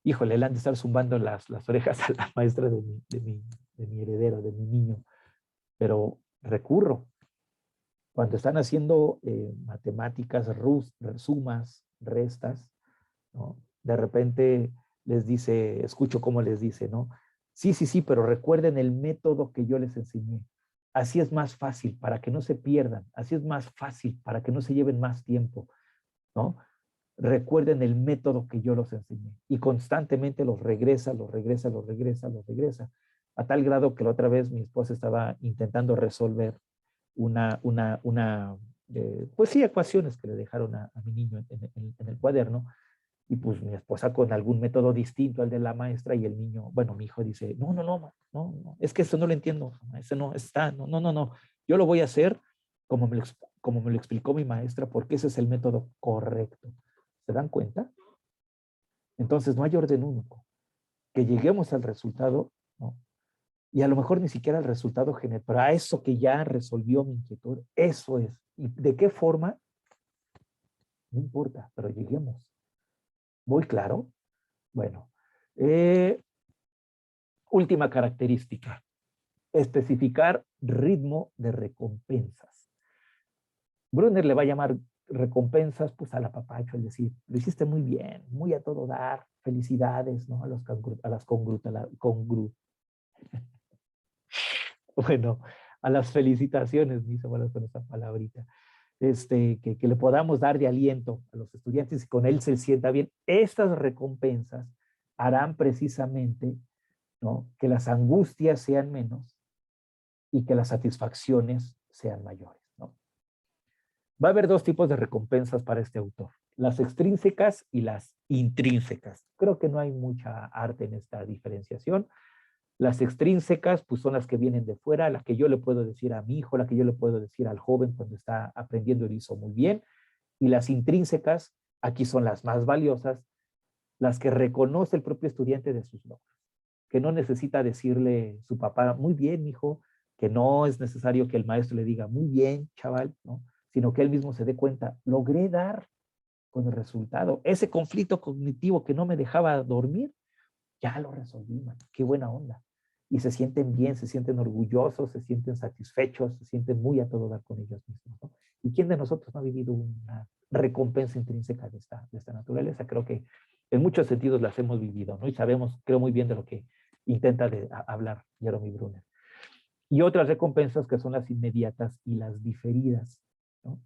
Híjole, le han de estar zumbando las orejas a la maestra de mi heredero, de mi niño, pero recurro. Cuando están haciendo matemáticas, sumas, restas, ¿no? De repente les dice, escucho cómo les dice, ¿no? Sí, sí, sí, pero recuerden el método que yo les enseñé. Así es más fácil para que no se pierdan. Así es más fácil para que no se lleven más tiempo, ¿no? Recuerden el método que yo los enseñé. Y constantemente los regresa, los regresa, los regresa, los regresa. A tal grado que la otra vez mi esposa estaba intentando resolver pues sí, ecuaciones que le dejaron a mi niño en el cuaderno. Y pues mi esposa con algún método distinto al de la maestra y el niño, bueno, mi hijo dice, no, no, no, no, no, es que eso no lo entiendo, ese no está, no, no, no, no, yo lo voy a hacer como me lo explicó mi maestra, porque ese es el método correcto. ¿Se dan cuenta? Entonces no hay orden único. Que lleguemos al resultado, ¿no? Y a lo mejor ni siquiera al resultado general, pero a eso que ya resolvió mi inquietud, eso es. ¿Y de qué forma? No importa, pero lleguemos. ¿Muy claro? Bueno, última característica, especificar ritmo de recompensas. Brunner le va a llamar recompensas pues al apapacho, es decir, lo hiciste muy bien, muy a todo dar, felicidades, ¿no? Bueno, a las felicitaciones, me hizo bueno con esa palabrita, que le podamos dar de aliento a los estudiantes y con él se sienta bien. Estas recompensas harán precisamente, ¿no?, que las angustias sean menos y que las satisfacciones sean mayores, ¿no? Va a haber dos tipos de recompensas para este autor, las extrínsecas y las intrínsecas. Creo que no hay mucha arte en esta diferenciación. Las extrínsecas, pues son las que vienen de fuera, las que yo le puedo decir a mi hijo, la que yo le puedo decir al joven cuando está aprendiendo y lo hizo muy bien. Y las intrínsecas, aquí son las más valiosas, las que reconoce el propio estudiante de sus logros, que no necesita decirle su papá, muy bien, hijo, que no es necesario que el maestro le diga, muy bien, chaval, ¿no? Sino que él mismo se dé cuenta, logré dar con el resultado. Ese conflicto cognitivo que no me dejaba dormir, ya lo resolví, man. Qué buena onda. Y se sienten bien, se sienten orgullosos, se sienten satisfechos, se sienten muy a todo dar con ellos mismos, ¿no? ¿Y quién de nosotros no ha vivido una recompensa intrínseca de esta naturaleza? Creo que en muchos sentidos las hemos vivido, ¿no? Y sabemos, creo muy bien de lo que intenta hablar Jeremy Brunner. Y otras recompensas que son las inmediatas y las diferidas, ¿no?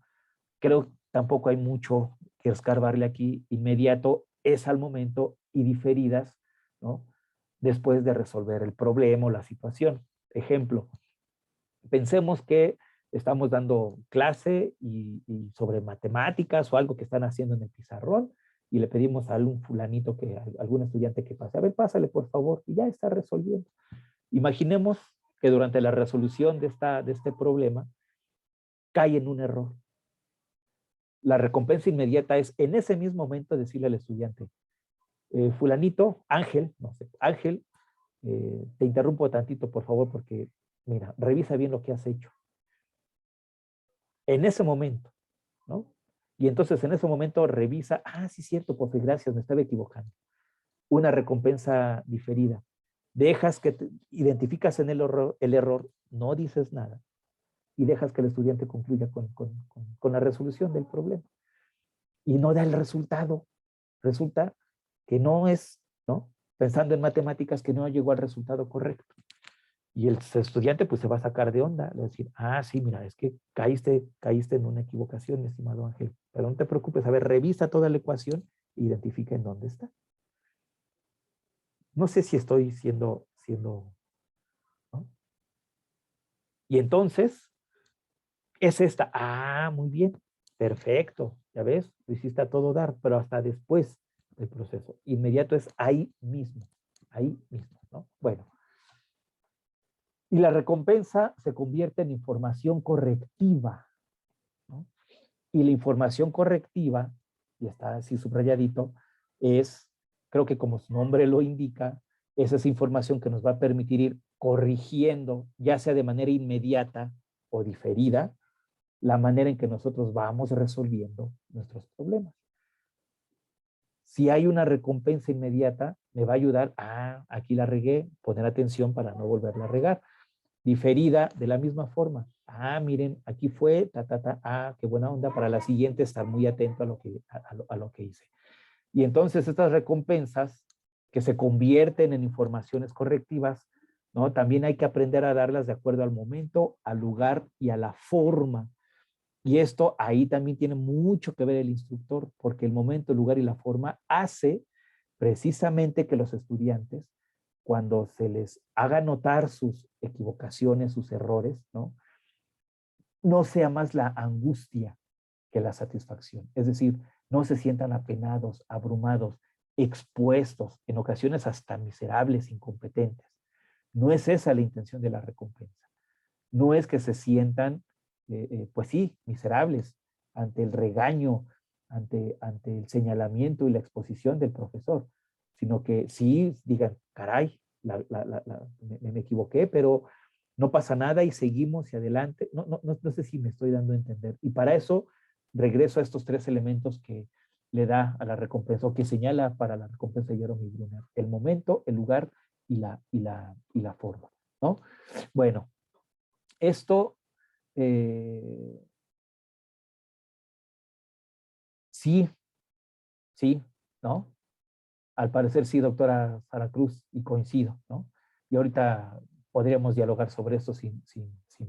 Creo tampoco hay mucho que escarbarle aquí. Inmediato es al momento y diferidas, ¿no?, después de resolver el problema o la situación. Ejemplo, pensemos que estamos dando clase y sobre matemáticas o algo que están haciendo en el pizarrón y le pedimos a algún fulanito, algún estudiante que pase. A ver, pásale por favor, y ya está resolviendo. Imaginemos que durante la resolución de este problema cae en un error. La recompensa inmediata es en ese mismo momento decirle al estudiante, fulanito, Ángel, no sé, Ángel, te interrumpo tantito por favor porque, mira, revisa bien lo que has hecho. En ese momento, ¿no? Y entonces en ese momento revisa, sí, cierto, profe, gracias, me estaba equivocando. Una recompensa diferida. Dejas que identificas en el error, no dices nada y dejas que el estudiante concluya con la resolución del problema. Y no da el resultado. Resulta que no es, ¿no?, pensando en matemáticas, que no llegó al resultado correcto. Y el estudiante pues se va a sacar de onda, le va a decir, sí, mira, es que caíste en una equivocación, mi estimado Ángel, pero no te preocupes, a ver, revisa toda la ecuación e identifica en dónde está. No sé si estoy siendo, ¿no? Y entonces, es esta, muy bien, perfecto, ya ves, lo hiciste a todo dar, pero hasta después del proceso. Inmediato es ahí mismo, ¿no? Bueno. Y la recompensa se convierte en información correctiva, ¿no? Y la información correctiva, y está así subrayadito, es, creo que como su nombre lo indica, es esa información que nos va a permitir ir corrigiendo, ya sea de manera inmediata o diferida, la manera en que nosotros vamos resolviendo nuestros problemas. Si hay una recompensa inmediata, me va a ayudar, aquí la regué, poner atención para no volverla a regar. Diferida, de la misma forma. Miren, aquí fue, qué buena onda, para la siguiente estar muy atento a lo que hice. Y entonces estas recompensas que se convierten en informaciones correctivas, ¿no? También hay que aprender a darlas de acuerdo al momento, al lugar y a la forma. Y esto ahí también tiene mucho que ver el instructor, porque el momento, el lugar y la forma hace precisamente que los estudiantes, cuando se les haga notar sus equivocaciones, sus errores, ¿no? No sea más la angustia que la satisfacción. Es decir, no se sientan apenados, abrumados, expuestos, en ocasiones hasta miserables, incompetentes. No es esa la intención de la recompensa. No es que se sientan, pues sí, miserables ante el regaño, ante el señalamiento y la exposición del profesor, sino que sí digan, caray, me equivoqué, pero no pasa nada y seguimos y adelante. No sé si me estoy dando a entender. Y para eso regreso a estos tres elementos que le da a la recompensa o que señala para la recompensa de Jeremy Brunner: el momento, el lugar y la forma, ¿no? Bueno, esto sí, sí, ¿no? Al parecer sí, doctora Sara Cruz, y coincido, ¿no? Y ahorita podríamos dialogar sobre esto sin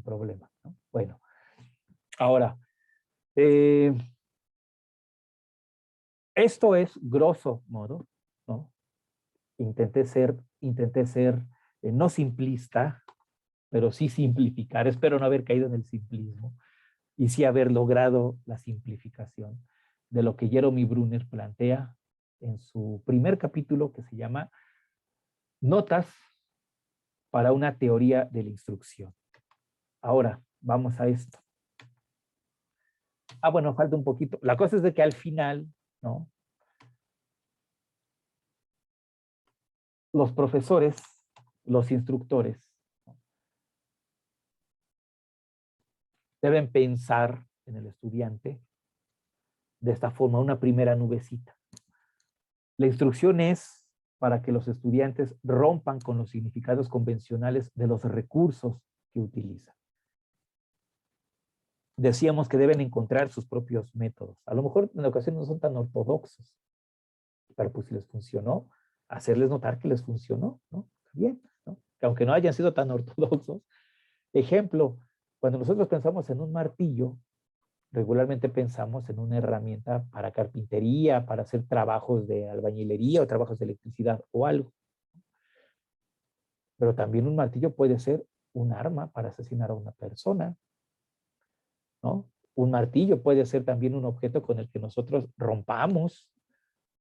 problema, ¿no? Bueno, ahora, esto es grosso modo, ¿no? Intenté ser no simplista, pero sí simplificar. Espero no haber caído en el simplismo y sí haber logrado la simplificación de lo que Jeremy Brunner plantea en su primer capítulo, que se llama Notas para una teoría de la instrucción. Ahora, vamos a esto. Bueno, falta un poquito. La cosa es de que al final, ¿no? Los profesores, los instructores, deben pensar en el estudiante de esta forma, una primera nubecita. La instrucción es para que los estudiantes rompan con los significados convencionales de los recursos que utilizan. Decíamos que deben encontrar sus propios métodos. A lo mejor en ocasiones no son tan ortodoxos, pero pues si les funcionó, hacerles notar que les funcionó, ¿no? Bien, ¿no? Que aunque no hayan sido tan ortodoxos. Ejemplo, cuando nosotros pensamos en un martillo, regularmente pensamos en una herramienta para carpintería, para hacer trabajos de albañilería o trabajos de electricidad o algo. Pero también un martillo puede ser un arma para asesinar a una persona, ¿no? Un martillo puede ser también un objeto con el que nosotros rompamos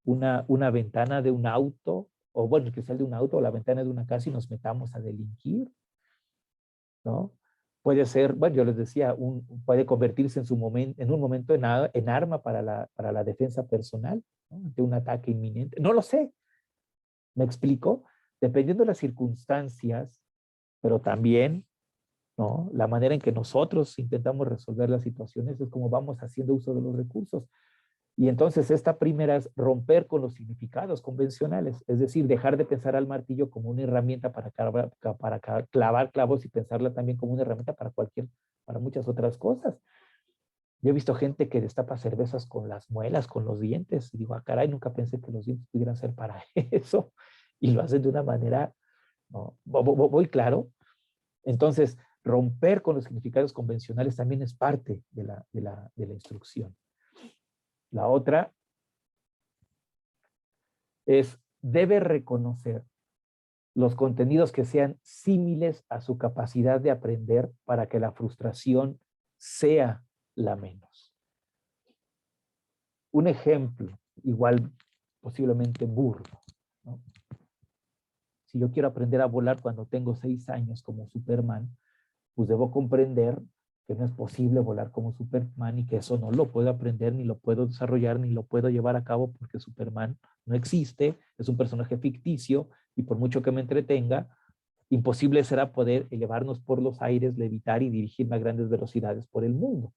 una ventana de un auto, o bueno, el cristal de un auto o la ventana de una casa y nos metamos a delinquir, ¿no? Puede ser, bueno, yo les decía, puede convertirse en un momento en arma para la defensa personal, ¿no? Ante un ataque inminente. No lo sé, ¿me explico? Dependiendo de las circunstancias, pero también, ¿no? La manera en que nosotros intentamos resolver las situaciones es como vamos haciendo uso de los recursos. Y entonces esta primera es romper con los significados convencionales, es decir, dejar de pensar al martillo como una herramienta para clavar clavos y pensarla también como una herramienta para muchas otras cosas. Yo he visto gente que destapa cervezas con las muelas, con los dientes, y digo, caray, nunca pensé que los dientes pudieran ser para eso, y lo hacen de una manera, ¿no? Voy claro. Entonces, romper con los significados convencionales también es parte de la instrucción. La otra debe reconocer los contenidos que sean símiles a su capacidad de aprender para que la frustración sea la menos. Un ejemplo, igual posiblemente burdo, ¿no? Si yo quiero aprender a volar cuando tengo 6 años como Superman, pues debo comprender que no es posible volar como Superman y que eso no lo puedo aprender, ni lo puedo desarrollar, ni lo puedo llevar a cabo porque Superman no existe, es un personaje ficticio y por mucho que me entretenga, imposible será poder elevarnos por los aires, levitar y dirigirme a grandes velocidades por el mundo.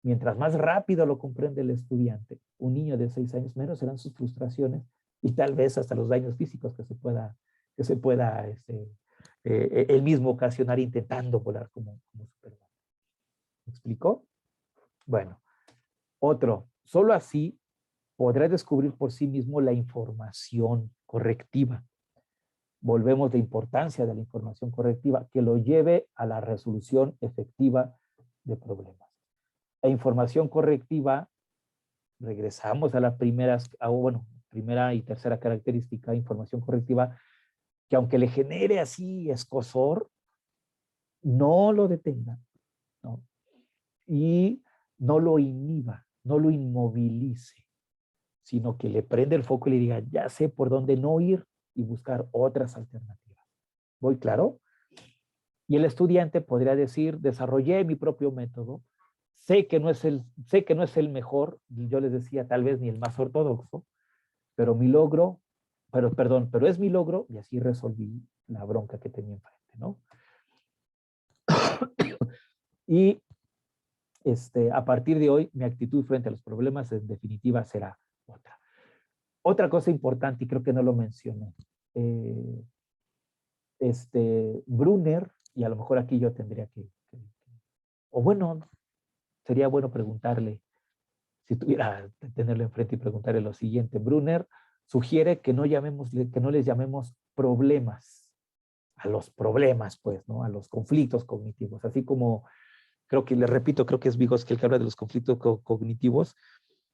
Mientras más rápido lo comprende el estudiante, un niño de 6 años, menos serán sus frustraciones y tal vez hasta los daños físicos que se pueda él mismo ocasionar intentando volar como Superman. ¿Me explicó? Bueno, solo así podrá descubrir por sí mismo la información correctiva. Volvemos de importancia de la información correctiva, que lo lleve a la resolución efectiva de problemas. La información correctiva, regresamos a las primeras, primera y tercera característica, información correctiva, que aunque le genere así escozor, no lo detenga, ¿no? Y no lo inhiba, no lo inmovilice, sino que le prende el foco y le diga, ya sé por dónde no ir y buscar otras alternativas. ¿Voy claro? Y el estudiante podría decir, desarrollé mi propio método, sé que no es el mejor, yo les decía, tal vez ni el más ortodoxo, pero pero es mi logro y así resolví la bronca que tenía enfrente, ¿no? Y a partir de hoy, mi actitud frente a los problemas en definitiva será otra. Otra cosa importante, y creo que no lo mencioné, Brunner, y a lo mejor aquí yo tendría o bueno, sería bueno preguntarle, si tuviera tenerlo enfrente y preguntarle lo siguiente. Brunner sugiere que no les llamemos problemas a los problemas, pues, ¿no? A los conflictos cognitivos, así como creo que, le repito, creo que es Vygotsky el que habla de los conflictos cognitivos.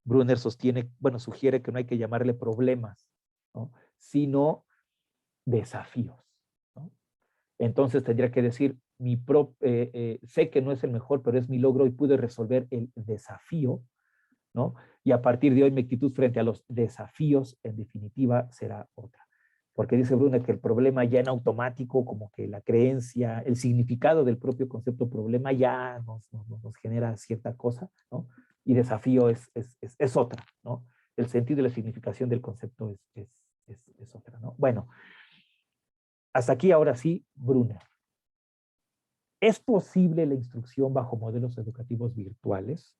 Brunner sugiere que no hay que llamarle problemas, ¿no? Sino desafíos, ¿no? Entonces tendría que decir, sé que no es el mejor, pero es mi logro y pude resolver el desafío, ¿no? Y a partir de hoy mi actitud frente a los desafíos, en definitiva, será otra. Porque dice Brunner que el problema ya en automático, como que la creencia, el significado del propio concepto problema ya nos genera cierta cosa, ¿no? Y desafío es otra, ¿no? El sentido y la significación del concepto es otra, ¿no? Bueno, hasta aquí ahora sí, Brunner. ¿Es posible la instrucción bajo modelos educativos virtuales?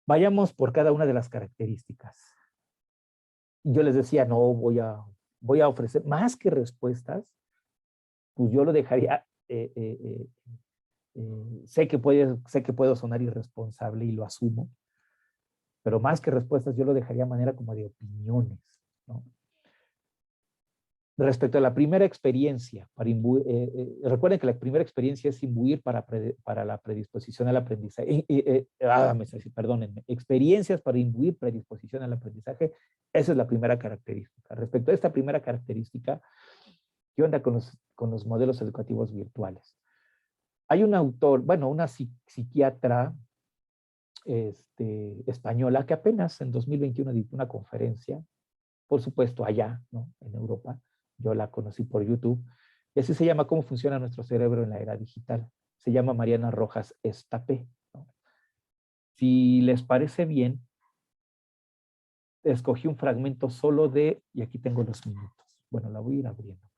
Vayamos por cada una de las características. Yo les decía, no voy a ofrecer más que respuestas, pues yo lo dejaría, sé que puedo sonar irresponsable y lo asumo, pero más que respuestas yo lo dejaría de manera como de opiniones, ¿no? Respecto a la primera experiencia, recuerden que la primera experiencia es imbuir para la predisposición al aprendizaje. Perdónenme, experiencias para imbuir predisposición al aprendizaje, esa es la primera característica. Respecto a esta primera característica, ¿qué onda con los modelos educativos virtuales? Hay un autor, una psiquiatra española que apenas en 2021 dictó una conferencia, por supuesto allá, ¿no? En Europa. Yo la conocí por YouTube. Y así se llama Cómo funciona nuestro cerebro en la era digital. Se llama Mariana Rojas Estapé, ¿no? Si les parece bien, escogí un fragmento solo y aquí tengo los minutos. Bueno, la voy a ir abriendo.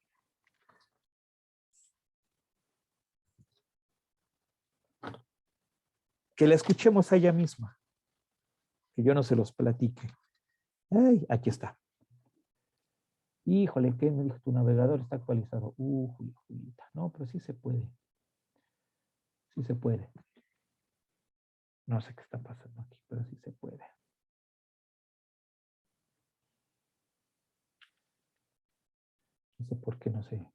Que la escuchemos a ella misma. Que yo no se los platique. Ay, aquí está. Híjole, ¿qué me dijo? Tu navegador está actualizado. Julieta. No, pero sí se puede. Sí se puede. No sé qué está pasando aquí, pero sí se puede. No sé por qué, no sé.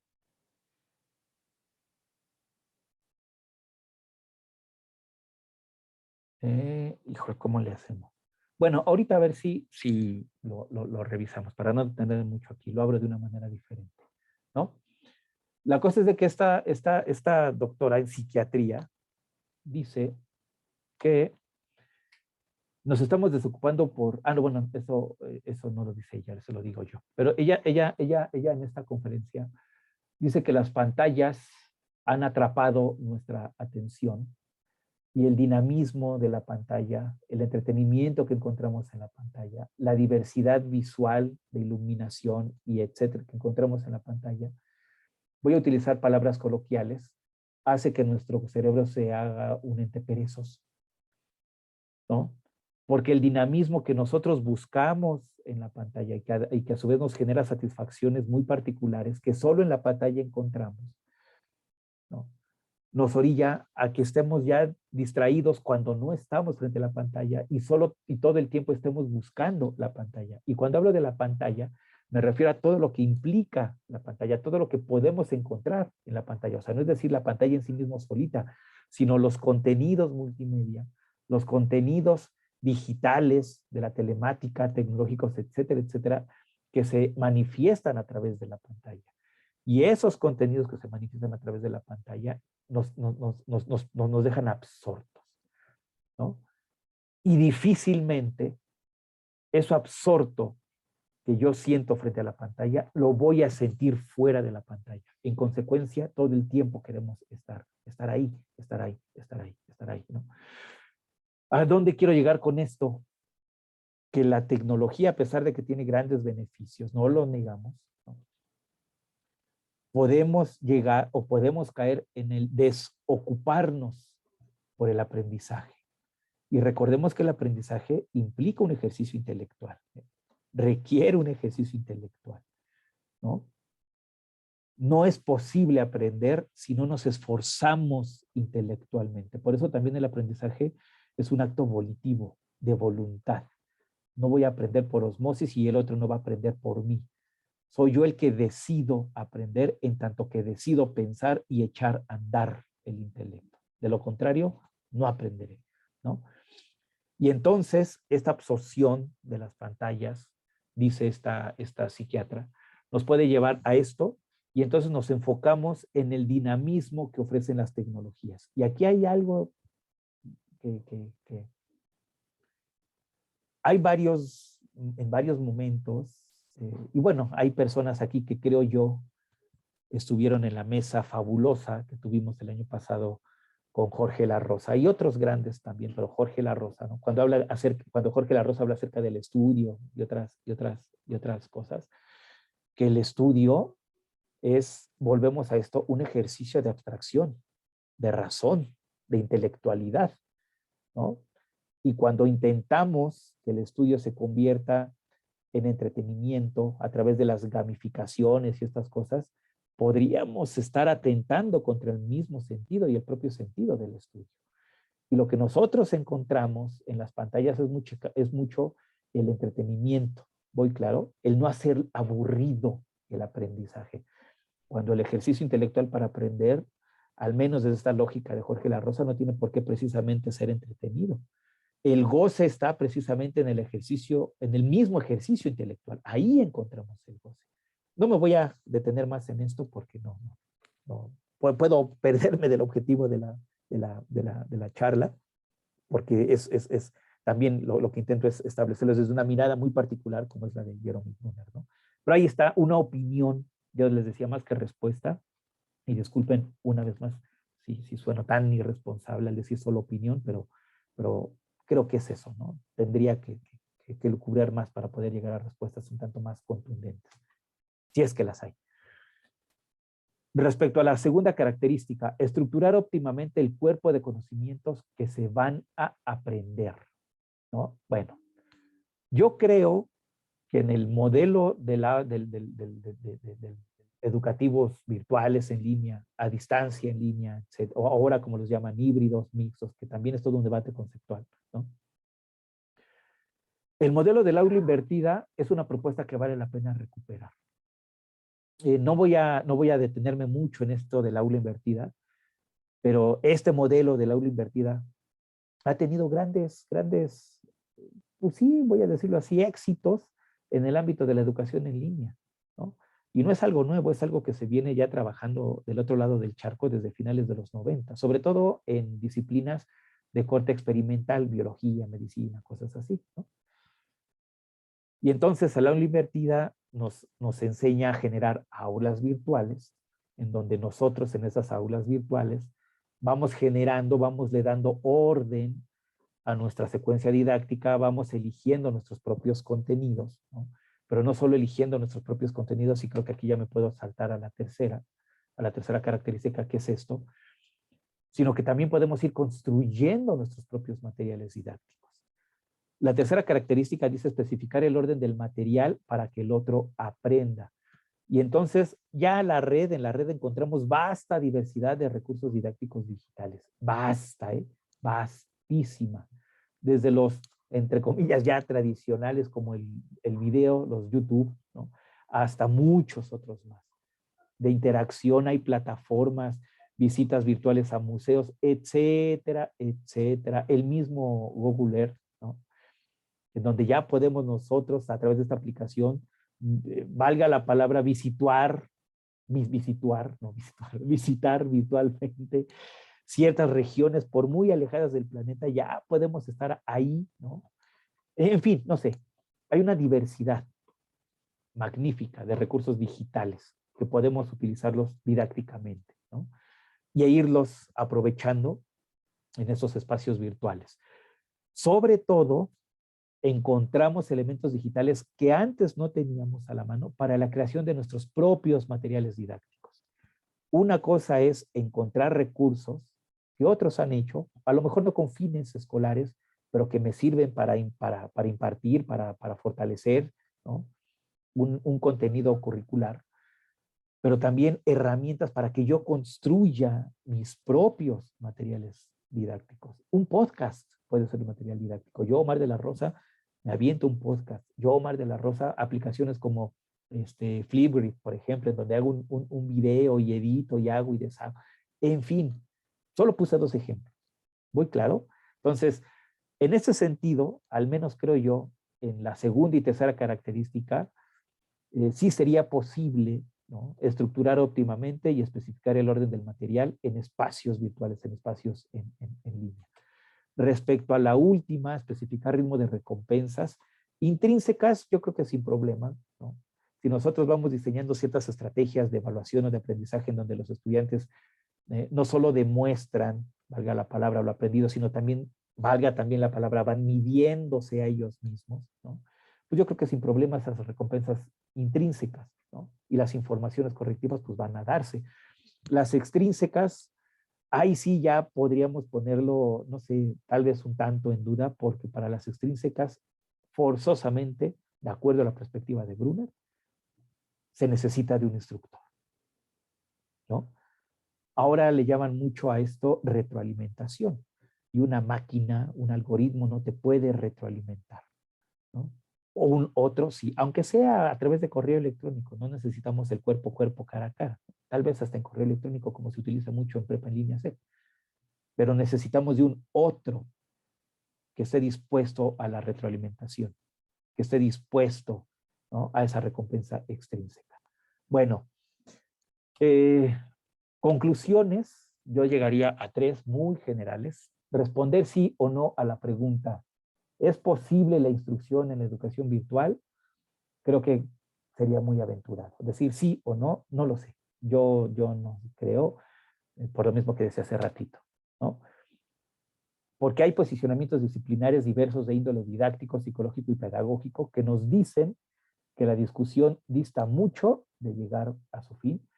Híjole, ¿cómo le hacemos? Bueno, ahorita a ver si lo revisamos, para no tener mucho aquí. Lo abro de una manera diferente, ¿no? La cosa es de que esta doctora en psiquiatría dice que nos estamos desocupando eso no lo dice ella, eso lo digo yo. Pero ella en esta conferencia dice que las pantallas han atrapado nuestra atención y el dinamismo de la pantalla, el entretenimiento que encontramos en la pantalla, la diversidad visual de iluminación y etcétera que encontramos en la pantalla, voy a utilizar palabras coloquiales, hace que nuestro cerebro se haga un ente perezoso, ¿no? Porque el dinamismo que nosotros buscamos en la pantalla y que a su vez nos genera satisfacciones muy particulares que solo en la pantalla encontramos, ¿no? nos orilla a que estemos ya distraídos cuando no estamos frente a la pantalla y todo el tiempo estemos buscando la pantalla. Y cuando hablo de la pantalla, me refiero a todo lo que implica la pantalla, todo lo que podemos encontrar en la pantalla. O sea, no es decir la pantalla en sí mismo solita, sino los contenidos multimedia, los contenidos digitales de la telemática, tecnológicos, etcétera, etcétera, que se manifiestan a través de la pantalla. Y esos contenidos que se manifiestan a través de la pantalla nos dejan absortos, ¿no? Y difícilmente eso absorto que yo siento frente a la pantalla, lo voy a sentir fuera de la pantalla. En consecuencia, todo el tiempo queremos estar ahí, estar ahí, estar ahí, estar ahí, ¿no? ¿A dónde quiero llegar con esto? Que la tecnología, a pesar de que tiene grandes beneficios, no lo negamos, ¿no? Podemos llegar o podemos caer en el desocuparnos por el aprendizaje. Y recordemos que el aprendizaje implica un ejercicio intelectual, ¿eh? Requiere un ejercicio intelectual, ¿no? No es posible aprender si no nos esforzamos intelectualmente. Por eso también el aprendizaje es un acto volitivo, de voluntad. No voy a aprender por osmosis y el otro no va a aprender por mí. Soy yo el que decido aprender en tanto que decido pensar y echar a andar el intelecto. De lo contrario, no aprenderé, ¿no? Y entonces, esta absorción de las pantallas, dice esta psiquiatra, nos puede llevar a esto y entonces nos enfocamos en el dinamismo que ofrecen las tecnologías. Y aquí hay algo que hay en varios momentos, y bueno, hay personas aquí que creo yo estuvieron en la mesa fabulosa que tuvimos el año pasado con Jorge La Rosa y otros grandes también, pero Jorge La Rosa, ¿no? Cuando Jorge La Rosa habla acerca del estudio y otras cosas, que el estudio es, volvemos a esto, un ejercicio de abstracción, de razón, de intelectualidad, ¿no? Y cuando intentamos que el estudio se convierta en entretenimiento a través de las gamificaciones y estas cosas, podríamos estar atentando contra el mismo sentido y el propio sentido del estudio. Y lo que nosotros encontramos en las pantallas es mucho el entretenimiento, voy claro, el no hacer aburrido el aprendizaje. Cuando el ejercicio intelectual para aprender, al menos desde esta lógica de Jorge La Rosa, no tiene por qué precisamente ser entretenido. El goce está precisamente en el ejercicio, en el mismo ejercicio intelectual. Ahí encontramos el goce. No me voy a detener más en esto porque no puedo perderme del objetivo de la charla, porque es también lo que intento es establecerlo desde una mirada muy particular, como es la de Jeremy Brunner, ¿no? Pero ahí está una opinión, yo les decía más que respuesta, y disculpen una vez más si sueno tan irresponsable al decir solo opinión, pero creo que es eso, ¿no? Tendría que lucubrar más para poder llegar a respuestas un tanto más contundentes, si es que las hay. Respecto a la segunda característica, estructurar óptimamente el cuerpo de conocimientos que se van a aprender, ¿no? Bueno, yo creo que en el modelo educativos virtuales en línea, a distancia en línea, o ahora como los llaman híbridos, mixtos, que también es todo un debate conceptual, ¿no? El modelo del aula invertida es una propuesta que vale la pena recuperar. No voy a detenerme mucho en esto del aula invertida, pero este modelo del aula invertida ha tenido grandes, pues sí, voy a decirlo así, éxitos en el ámbito de la educación en línea, ¿no? Y no es algo nuevo, es algo que se viene ya trabajando del otro lado del charco desde finales de los 90, sobre todo en disciplinas de corte experimental, biología, medicina, cosas así, ¿no? Y entonces el aula invertida nos enseña a generar aulas virtuales, en donde nosotros en esas aulas virtuales vamos generando, vamos le dando orden a nuestra secuencia didáctica, vamos eligiendo nuestros propios contenidos, ¿no? Pero no solo eligiendo nuestros propios contenidos, y creo que aquí ya me puedo saltar a la tercera característica, que es esto, sino que también podemos ir construyendo nuestros propios materiales didácticos. La tercera característica dice especificar el orden del material para que el otro aprenda. Y entonces ya en la red encontramos vasta diversidad de recursos didácticos digitales. Basta, vastísima. Desde los, entre comillas, ya tradicionales como el video, los YouTube, ¿no? Hasta muchos otros más. De interacción hay plataformas, visitas virtuales a museos, etcétera, etcétera. El mismo Google Earth, ¿no? En donde ya podemos nosotros, a través de esta aplicación, valga la palabra visitar virtualmente ciertas regiones, por muy alejadas del planeta, ya podemos estar ahí, ¿no? En fin, no sé, hay una diversidad magnífica de recursos digitales que podemos utilizarlos didácticamente, ¿no? Y irlos aprovechando en esos espacios virtuales. Sobre todo, encontramos elementos digitales que antes no teníamos a la mano para la creación de nuestros propios materiales didácticos. Una cosa es encontrar recursos que otros han hecho, a lo mejor no con fines escolares, pero que me sirven para impartir, para fortalecer, ¿no? un contenido curricular, pero también herramientas para que yo construya mis propios materiales didácticos. Un podcast puede ser un material didáctico. Yo, Omar de la Rosa, me aviento un podcast. Yo, Omar de la Rosa, aplicaciones como Flipgrid, por ejemplo, en donde hago un video y edito y hago y deshago. En fin, solo puse 2 ejemplos. ¿Muy claro? Entonces, en ese sentido, al menos creo yo, en la segunda y tercera característica, sí sería posible, ¿no?, estructurar óptimamente y especificar el orden del material en espacios virtuales, en espacios en línea. Respecto a la última, especificar ritmo de recompensas intrínsecas, yo creo que sin problema, ¿no? Si nosotros vamos diseñando ciertas estrategias de evaluación o de aprendizaje en donde los estudiantes no solo demuestran, valga la palabra, lo aprendido, sino también, valga también la palabra, van midiéndose a ellos mismos, ¿no? Pues yo creo que sin problema esas recompensas intrínsecas, ¿no? Y las informaciones correctivas pues van a darse. Las extrínsecas, ahí sí ya podríamos ponerlo, no sé, tal vez un tanto en duda, porque para las extrínsecas, forzosamente, de acuerdo a la perspectiva de Brunner, se necesita de un instructor, ¿no? Ahora le llaman mucho a esto retroalimentación. Y una máquina, un algoritmo no te puede retroalimentar, ¿no? O un otro sí, aunque sea a través de correo electrónico, no necesitamos el cuerpo a cuerpo, cara a cara. Tal vez hasta en correo electrónico, como se utiliza mucho en prepa en línea C. Pero necesitamos de un otro que esté dispuesto a la retroalimentación, que esté dispuesto, ¿no?, a esa recompensa extrínseca. Bueno, conclusiones, yo llegaría a 3 muy generales. Responder sí o no a la pregunta, ¿es posible la instrucción en la educación virtual? Creo que sería muy aventurado. Decir sí o no, no lo sé. Yo no creo, por lo mismo que decía hace ratito, ¿no? Porque hay posicionamientos disciplinarios diversos de índole didáctico, psicológico y pedagógico que nos dicen que la discusión dista mucho de llegar a su fin,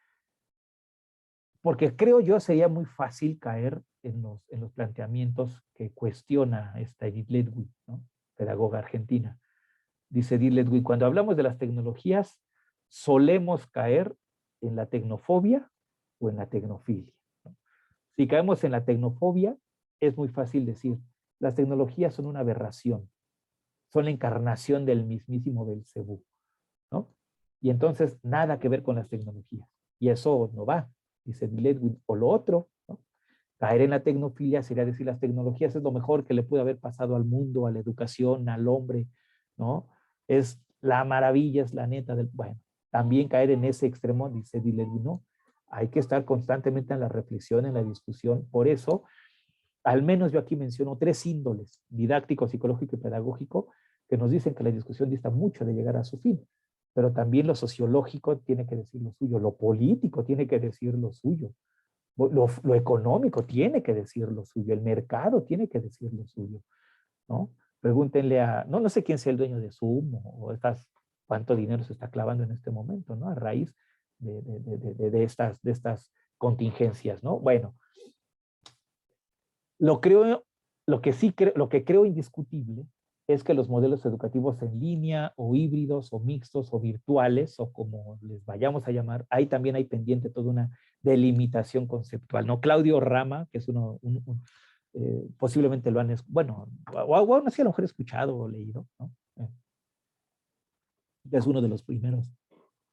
porque creo yo sería muy fácil caer en los planteamientos que cuestiona esta Edith Ledwin, ¿no?, pedagoga argentina. Dice Edith Ledwin, cuando hablamos de las tecnologías, solemos caer en la tecnofobia o en la tecnofilia, ¿no? Si caemos en la tecnofobia, es muy fácil decir, las tecnologías son una aberración, son la encarnación del mismísimo Belcebú, ¿no? Y entonces, nada que ver con las tecnologías. Y eso no va, dice Ledwin. O lo otro, ¿no?, caer en la tecnofilia sería decir, las tecnologías es lo mejor que le puede haber pasado al mundo, a la educación, al hombre, ¿no? Es la maravilla, es la neta del... Bueno, también caer en ese extremo, dice Ledwin, no. Hay que estar constantemente en la reflexión, en la discusión. Por eso, al menos yo aquí menciono 3 índoles, didáctico, psicológico y pedagógico, que nos dicen que la discusión dista mucho de llegar a su fin. Pero también lo sociológico tiene que decir lo suyo, lo político tiene que decir lo suyo, lo económico tiene que decir lo suyo, el mercado tiene que decir lo suyo, ¿no? Pregúntenle a, no sé quién sea el dueño de Zoom o cuánto dinero se está clavando en este momento, ¿no?, a raíz de estas contingencias, ¿no? Bueno, lo que creo indiscutible es que los modelos educativos en línea o híbridos o mixtos o virtuales o como les vayamos a llamar, ahí también hay pendiente toda una delimitación conceptual, ¿no? Claudio Rama, que es posiblemente lo han, bueno, o no sé, a lo mejor escuchado o leído, ¿no? Es uno de los primeros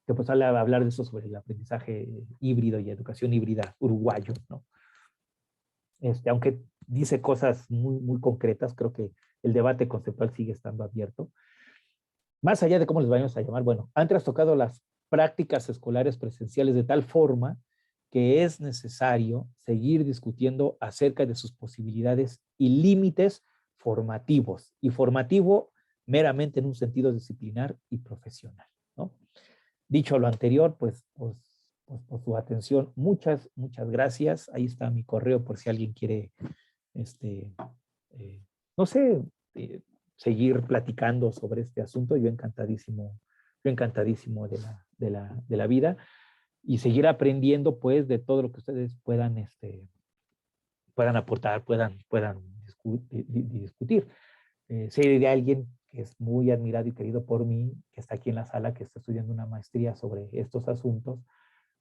que pues habla hablar de eso sobre el aprendizaje híbrido y educación híbrida uruguayo, ¿no? Aunque dice cosas muy, muy concretas, creo que el debate conceptual sigue estando abierto. Más allá de cómo les vayamos a llamar, bueno, han trastocado las prácticas escolares presenciales de tal forma que es necesario seguir discutiendo acerca de sus posibilidades y límites formativos, y formativo meramente en un sentido disciplinar y profesional, ¿no? Dicho lo anterior, pues por su atención, muchas gracias. Ahí está mi correo por si alguien quiere, eh, no sé, eh, seguir platicando sobre este asunto. Yo encantadísimo de la vida y seguir aprendiendo pues de todo lo que ustedes puedan aportar, puedan discutir. Sé de alguien que es muy admirado y querido por mí, que está aquí en la sala, que está estudiando una maestría sobre estos asuntos.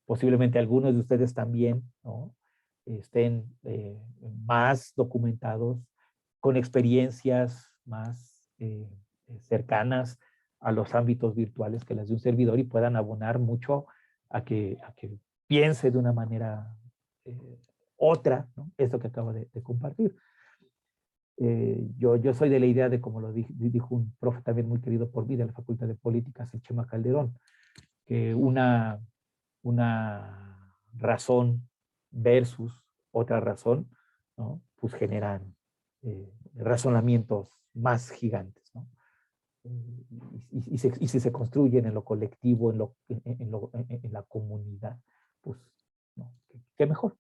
Posiblemente algunos de ustedes también, ¿no? Estén más documentados, con experiencias más cercanas a los ámbitos virtuales que las de un servidor y puedan abonar mucho a que piense de una manera eh, otra, ¿no? Esto que acabo de compartir. Yo soy de la idea de, como lo dijo un profe también muy querido por mí de la Facultad de Políticas, el Chema Calderón, que una razón versus otra razón, ¿no? Pues generan razonamientos más gigantes, ¿no? Y si se construyen en lo colectivo, en la comunidad, pues, ¿no? ¿Qué mejor?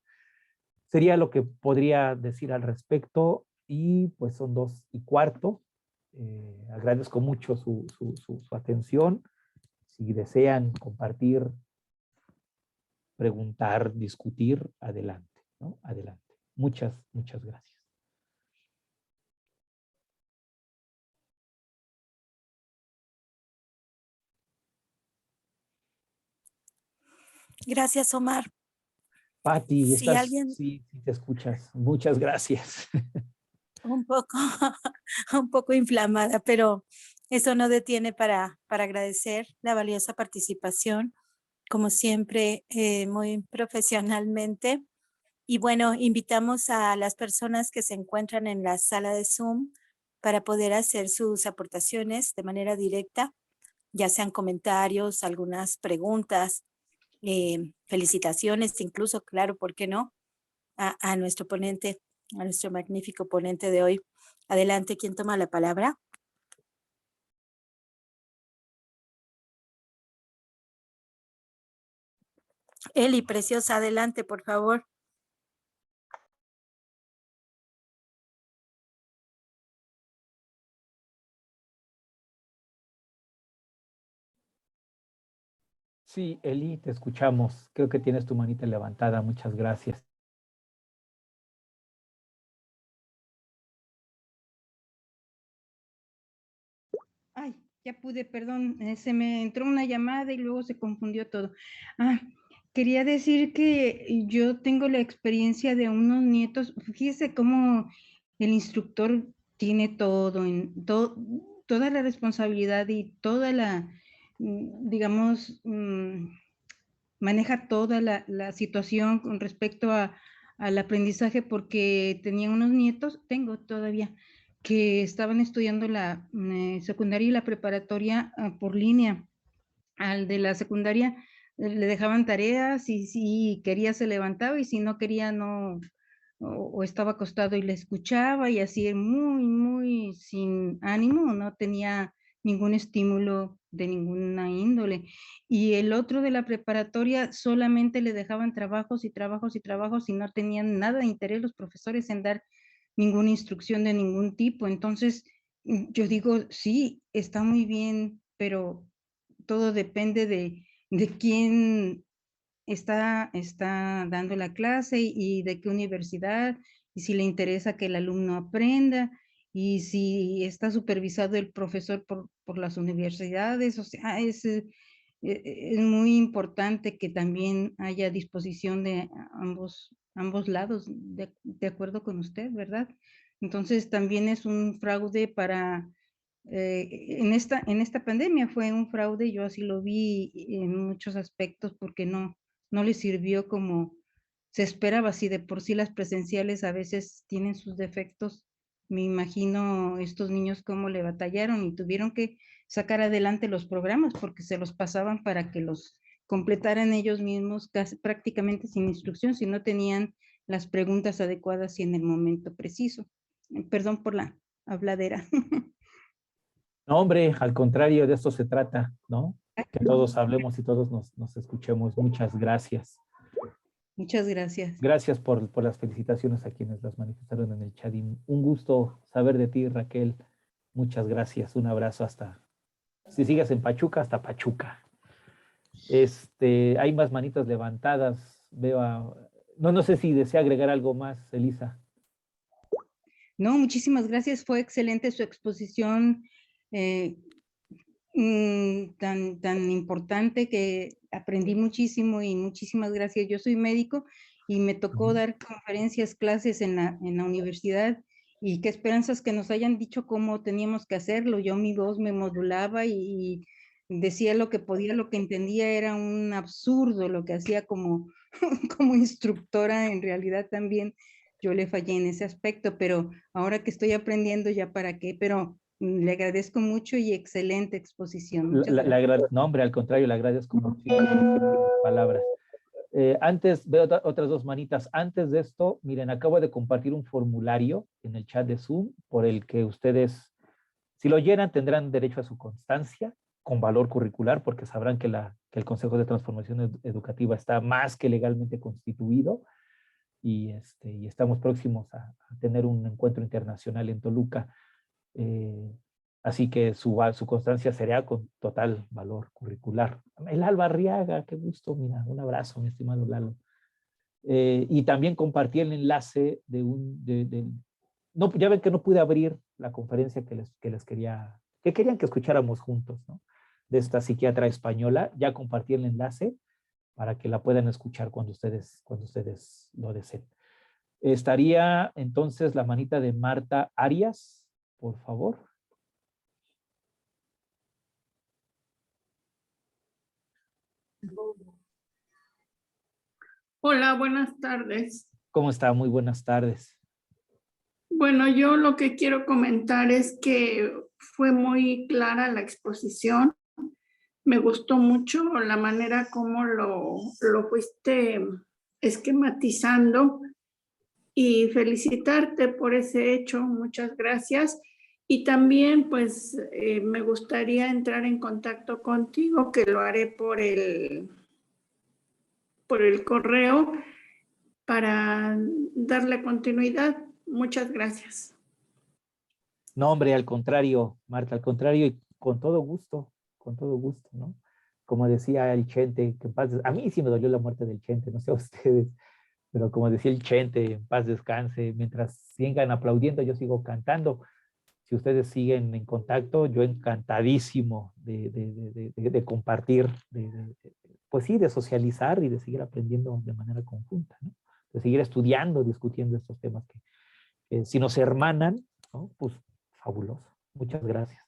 Sería lo que podría decir al respecto y pues son 2:15. Agradezco mucho su atención. Si desean compartir, preguntar, discutir, adelante, ¿no? Adelante. Muchas gracias. Gracias, Omar. Pati, Si estás, alguien sí, sí te escuchas. Muchas gracias. un poco, un poco inflamada, pero eso no detiene para agradecer la valiosa participación, como siempre, muy profesionalmente. Y bueno, invitamos a las personas que se encuentran en la sala de Zoom para poder hacer sus aportaciones de manera directa, ya sean comentarios, algunas preguntas, felicitaciones, incluso, claro, ¿por qué no? A nuestro ponente, a nuestro magnífico ponente de hoy. Adelante, ¿quién toma la palabra? Eli, preciosa, adelante, por favor. Sí, Eli, te escuchamos. Creo que tienes tu manita levantada. Muchas gracias. Ay, ya pude, perdón, se me entró una llamada y luego se confundió todo. Ah, quería decir que yo tengo la experiencia de unos nietos. Fíjese cómo el instructor tiene todo, toda la responsabilidad y toda la, digamos, maneja toda la situación con respecto al aprendizaje, porque tenía unos nietos, tengo todavía, que estaban estudiando la secundaria y la preparatoria por línea. Al de la secundaria le dejaban tareas y si quería se levantaba y si no quería no, o estaba acostado y le escuchaba y así muy, muy sin ánimo, no tenía ningún estímulo de ninguna índole. Y el otro de la preparatoria solamente le dejaban trabajos y trabajos y trabajos y no tenían nada de interés los profesores en dar ninguna instrucción de ningún tipo. Entonces, yo digo, sí, está muy bien, pero todo depende de quién está dando la clase y de qué universidad, y si le interesa que el alumno aprenda. y si está supervisado el profesor por las universidades, o sea, es muy importante que también haya disposición de ambos lados, de acuerdo con usted, ¿verdad? Entonces también es un fraude para, en esta pandemia fue un fraude, yo así lo vi en muchos aspectos porque no le sirvió como se esperaba. Si de por sí las presenciales a veces tienen sus defectos, me imagino estos niños cómo le batallaron y tuvieron que sacar adelante los programas porque se los pasaban para que los completaran ellos mismos casi, prácticamente sin instrucción, si no tenían las preguntas adecuadas y en el momento preciso. Perdón por la habladera. No, hombre, al contrario, de esto se trata, ¿no? Que todos hablemos y todos nos escuchemos. Muchas gracias. Muchas gracias. Gracias por las felicitaciones a quienes las manifestaron en el chat. Y un gusto saber de ti, Raquel. Muchas gracias. Un abrazo hasta, si sigues en Pachuca, hasta Pachuca. Hay más manitas levantadas. No sé si desea agregar algo más, Elisa. No, muchísimas gracias. Fue excelente su exposición, tan importante que aprendí muchísimo y muchísimas gracias. Yo soy médico y me tocó dar conferencias, clases en la universidad y qué esperanzas que nos hayan dicho cómo teníamos que hacerlo. Yo mi voz me modulaba y decía lo que podía, lo que entendía era un absurdo lo que hacía como, como instructora. En realidad también yo le fallé en ese aspecto, pero ahora que estoy aprendiendo ya para qué, pero le agradezco mucho y excelente exposición. Muchas gracias. No, hombre, al contrario, le agradezco mucho palabras. Antes, veo otras dos manitas. Antes de esto, miren, acabo de compartir un formulario en el chat de Zoom por el que ustedes, si lo llenan, tendrán derecho a su constancia con valor curricular, porque sabrán que el Consejo de Transformación Educativa está más que legalmente constituido y estamos próximos a tener un encuentro internacional en Toluca. Así que su constancia será con total valor curricular. El Alba Arriaga, qué gusto, mira, un abrazo, mi estimado Lalo. Y también compartí el enlace no, ya ven que no pude abrir la conferencia que querían que escucháramos juntos, ¿no? De esta psiquiatra española. Ya compartí el enlace para que la puedan escuchar cuando ustedes lo deseen. Estaría entonces la manita de Marta Arias, por favor. Hola, buenas tardes. ¿Cómo está? Muy buenas tardes. Bueno, yo lo que quiero comentar es que fue muy clara la exposición. Me gustó mucho la manera como lo fuiste esquematizando y felicitarte por ese hecho. Muchas gracias. Y también, pues, me gustaría entrar en contacto contigo, que lo haré por el correo para darle continuidad. Muchas gracias. No, hombre, al contrario, Marta, al contrario, y con todo gusto, ¿no? Como decía el Chente, que en paz a mí sí me dolió la muerte del Chente, no sé a ustedes, pero como decía el Chente, en paz descanse, mientras sigan aplaudiendo, yo sigo cantando. Si ustedes siguen en contacto, yo encantadísimo de compartir, pues sí, de socializar y de seguir aprendiendo de manera conjunta, ¿no? De seguir estudiando, discutiendo estos temas que si nos hermanan, ¿no? Pues fabuloso. Muchas gracias.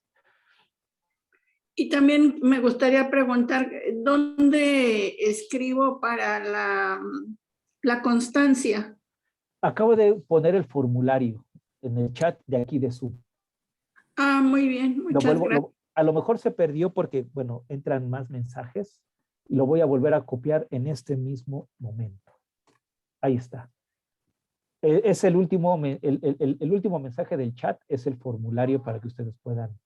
Y también me gustaría preguntar, ¿dónde escribo para la constancia? Acabo de poner el formulario en el chat de aquí de Zoom. Ah, muy bien, muchas gracias. A lo mejor se perdió porque, bueno, entran más mensajes y lo voy a volver a copiar en este mismo momento. Ahí está. Es el último mensaje del chat, es el formulario para que ustedes puedan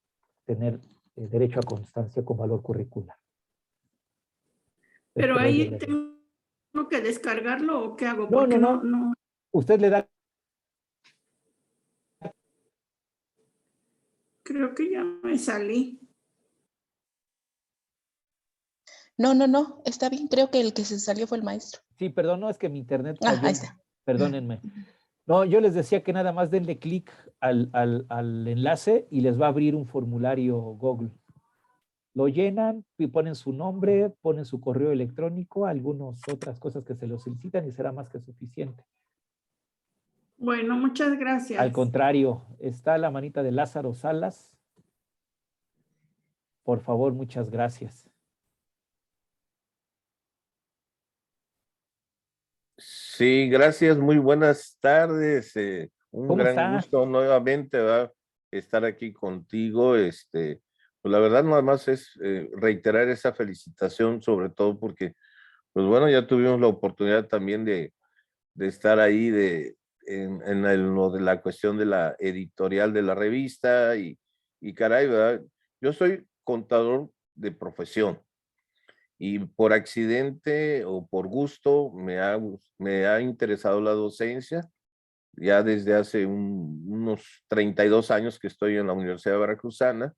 tener derecho a constancia con valor curricular. Pero ahí tengo que descargarlo o qué hago? No. Usted le da. Creo que ya me salí. No, está bien. Creo que el que se salió fue el maestro. Sí, perdón, no, es que mi internet falló. Ahí está. Perdónenme. No, yo les decía que nada más denle clic al enlace y les va a abrir un formulario Google. Lo llenan y ponen su nombre, ponen su correo electrónico, algunas otras cosas que se lo solicitan y será más que suficiente. Bueno, muchas gracias. Al contrario, está la manita de Lázaro Salas. Por favor, muchas gracias. Sí, gracias, muy buenas tardes. Un ¿Cómo gran está? gusto nuevamente, ¿verdad? Estar aquí contigo. Pues la verdad nada más es reiterar esa felicitación, sobre todo porque, pues bueno, ya tuvimos la oportunidad también de estar ahí lo de la cuestión de la editorial de la revista y caray, ¿verdad? Yo soy contador de profesión. Y por accidente o por gusto me ha interesado la docencia. Ya desde hace unos 32 años que estoy en la Universidad Veracruzana.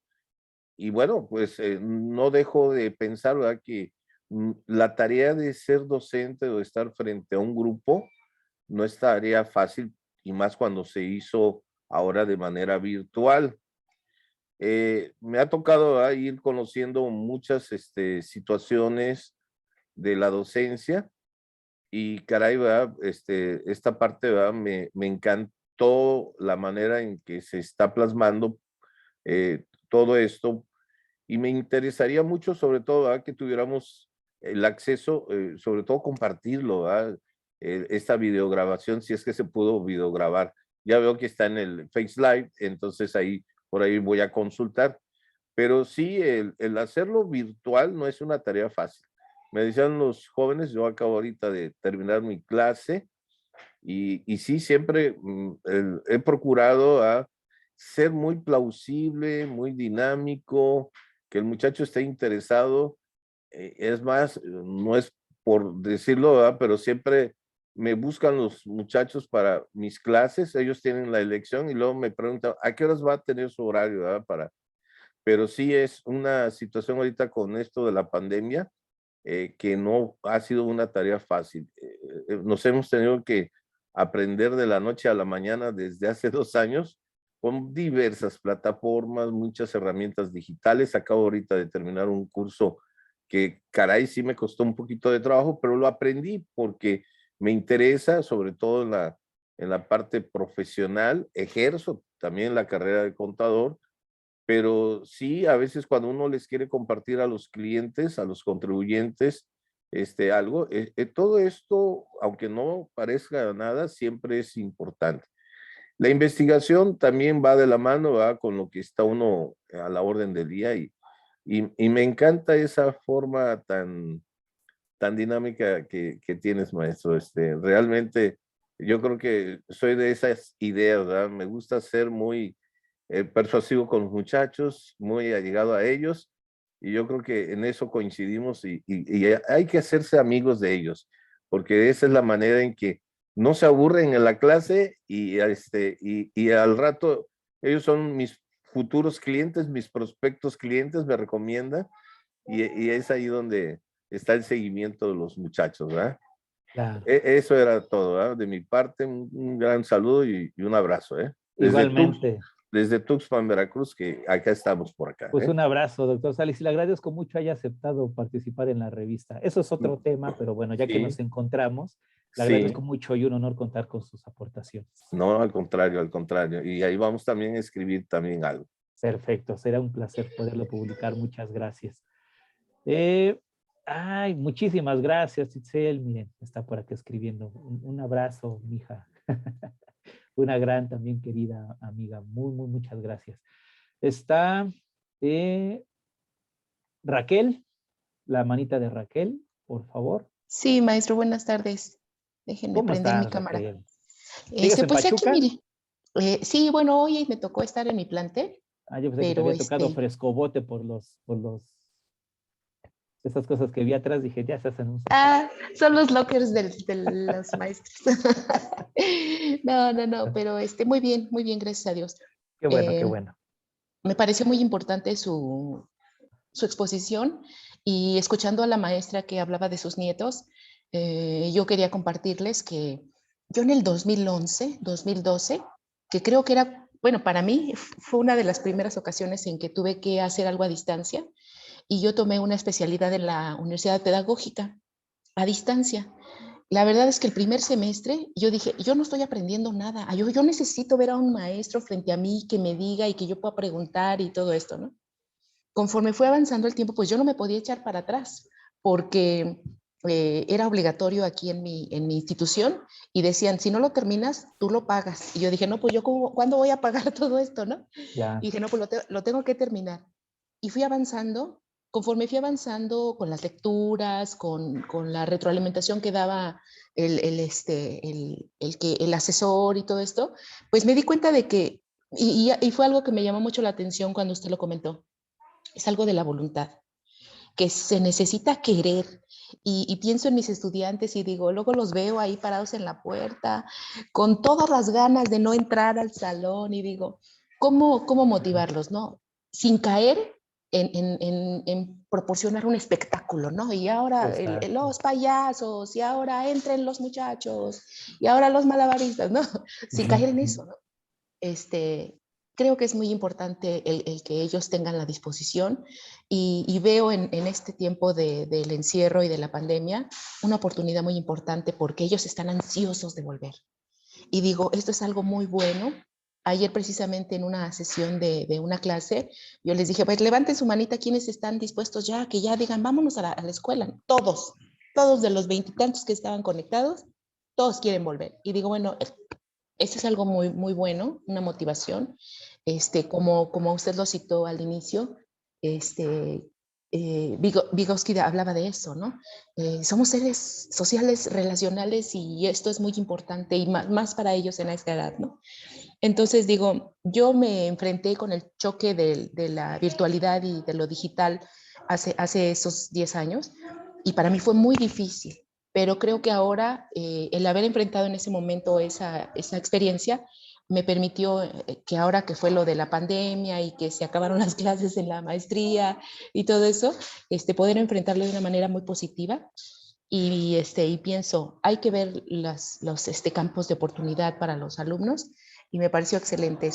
Y bueno, pues no dejo de pensar, ¿verdad?, que la tarea de ser docente o de estar frente a un grupo no es tarea fácil, y más cuando se hizo ahora de manera virtual. Me ha tocado, ¿verdad?, ir conociendo muchas situaciones de la docencia y caray, ¿verdad? Esta parte, ¿verdad? Me encantó la manera en que se está plasmando todo esto y me interesaría mucho, sobre todo, ¿verdad?, que tuviéramos el acceso, sobre todo compartirlo, ¿verdad? Esta videograbación, si es que se pudo videograbar. Ya veo que está en el Face Live, entonces ahí, por ahí voy a consultar. Pero sí, el hacerlo virtual no es una tarea fácil. Me decían los jóvenes, yo acabo ahorita de terminar mi clase y sí, siempre he procurado ser muy plausible, muy dinámico, que el muchacho esté interesado. Es más, no es por decirlo, ¿verdad?, pero siempre me buscan los muchachos para mis clases, ellos tienen la elección y luego me preguntan, ¿a qué horas va a tener su horario, ¿verdad?, pero sí es una situación ahorita con esto de la pandemia que no ha sido una tarea fácil. Nos hemos tenido que aprender de la noche a la mañana desde hace 2 años con diversas plataformas, muchas herramientas digitales. Acabo ahorita de terminar un curso que, caray, sí me costó un poquito de trabajo, pero lo aprendí porque me interesa, sobre todo en la parte profesional. Ejerzo también la carrera de contador, pero sí, a veces cuando uno les quiere compartir a los clientes, a los contribuyentes, algo, todo esto, aunque no parezca nada, siempre es importante. La investigación también va de la mano, ¿verdad?, con lo que está uno a la orden del día y me encanta esa forma tan dinámica que tienes, maestro. Realmente yo creo que soy de esas ideas, ¿verdad? Me gusta ser muy persuasivo con los muchachos, muy allegado a ellos, y yo creo que en eso coincidimos y hay que hacerse amigos de ellos, porque esa es la manera en que no se aburren en la clase y al rato ellos son mis futuros clientes, mis prospectos clientes, me recomiendan y es ahí donde está el seguimiento de los muchachos, ¿verdad? Claro. Eso era todo, ¿verdad? De mi parte, un gran saludo y un abrazo, ¿eh? Igualmente. Desde Tuxpan, Veracruz, que acá estamos por acá, Pues ¿eh? un abrazo, doctor Salas, y le agradezco mucho haya aceptado participar en la revista. Eso es otro tema, pero bueno, ya que Sí, nos encontramos, le sí, agradezco mucho y un honor contar con sus aportaciones. no, al contrario, al contrario. Y ahí vamos también a escribir también algo. Perfecto, será un placer poderlo publicar. Muchas gracias. Muchísimas gracias, Itzel. Miren, está por aquí escribiendo. Un abrazo, mija. Una gran también querida amiga. Muchas gracias. Está Raquel, la manita de Raquel, por favor. Sí, maestro, buenas tardes. Déjenme ¿Cómo prender mi estás, cámara. Raquel? ¿Sigues en Pues aquí, Pachuca? mire. Sí, bueno, hoy me tocó estar en mi plantel, Yo pensé que te pero había tocado frescobote por esas cosas que vi atrás. Dije, ya se hacen un... son los lockers de los maestros. No, pero muy bien, gracias a Dios. Qué bueno, qué bueno. Me pareció muy importante su exposición y escuchando a la maestra que hablaba de sus nietos, yo quería compartirles que yo en el 2011, 2012, que creo que era, bueno, para mí fue una de las primeras ocasiones en que tuve que hacer algo a distancia, y yo tomé una especialidad en la Universidad Pedagógica a distancia. La verdad es que el primer semestre yo dije, yo no estoy aprendiendo nada, yo necesito ver a un maestro frente a mí que me diga y que yo pueda preguntar y todo esto, ¿no? Conforme fue avanzando el tiempo, pues yo no me podía echar para atrás, porque era obligatorio aquí en mi institución, y decían, si no lo terminas, tú lo pagas. Y yo dije, no, pues yo, ¿cuándo voy a pagar todo esto, no? Ya. Y dije, no, pues lo tengo que terminar. Y fui avanzando, conforme fui avanzando con las lecturas, con la retroalimentación que daba el asesor y todo esto, pues me di cuenta de que, y fue algo que me llamó mucho la atención cuando usted lo comentó, es algo de la voluntad, que se necesita querer. Y pienso en mis estudiantes y digo, luego los veo ahí parados en la puerta, con todas las ganas de no entrar al salón, y digo, ¿cómo motivarlos, no? Sin caer en proporcionar un espectáculo, ¿no? Y ahora Exacto. los payasos, y ahora entren los muchachos, y ahora los malabaristas, ¿no? Sin caer en eso, ¿no? Creo que es muy importante el que ellos tengan la disposición, y veo en este tiempo del encierro y de la pandemia una oportunidad muy importante, porque ellos están ansiosos de volver. Y digo, esto es algo muy bueno. Ayer precisamente en una sesión de una clase, yo les dije, pues levanten su manita quienes están dispuestos ya, que ya digan, vámonos a la escuela. Todos de los veintitantos que estaban conectados, todos quieren volver. Y digo, bueno, esto es algo muy, muy bueno, una motivación. Como usted lo citó al inicio, Vygotsky hablaba de eso, ¿no? Somos seres sociales, relacionales, y esto es muy importante, y más para ellos en esta edad, ¿no? Entonces digo, yo me enfrenté con el choque de la virtualidad y de lo digital hace esos 10 años, y para mí fue muy difícil, pero creo que ahora el haber enfrentado en ese momento esa experiencia me permitió que ahora que fue lo de la pandemia y que se acabaron las clases en la maestría y todo eso, poder enfrentarlo de una manera muy positiva. Y pienso, hay que ver los campos de oportunidad para los alumnos, y me pareció excelente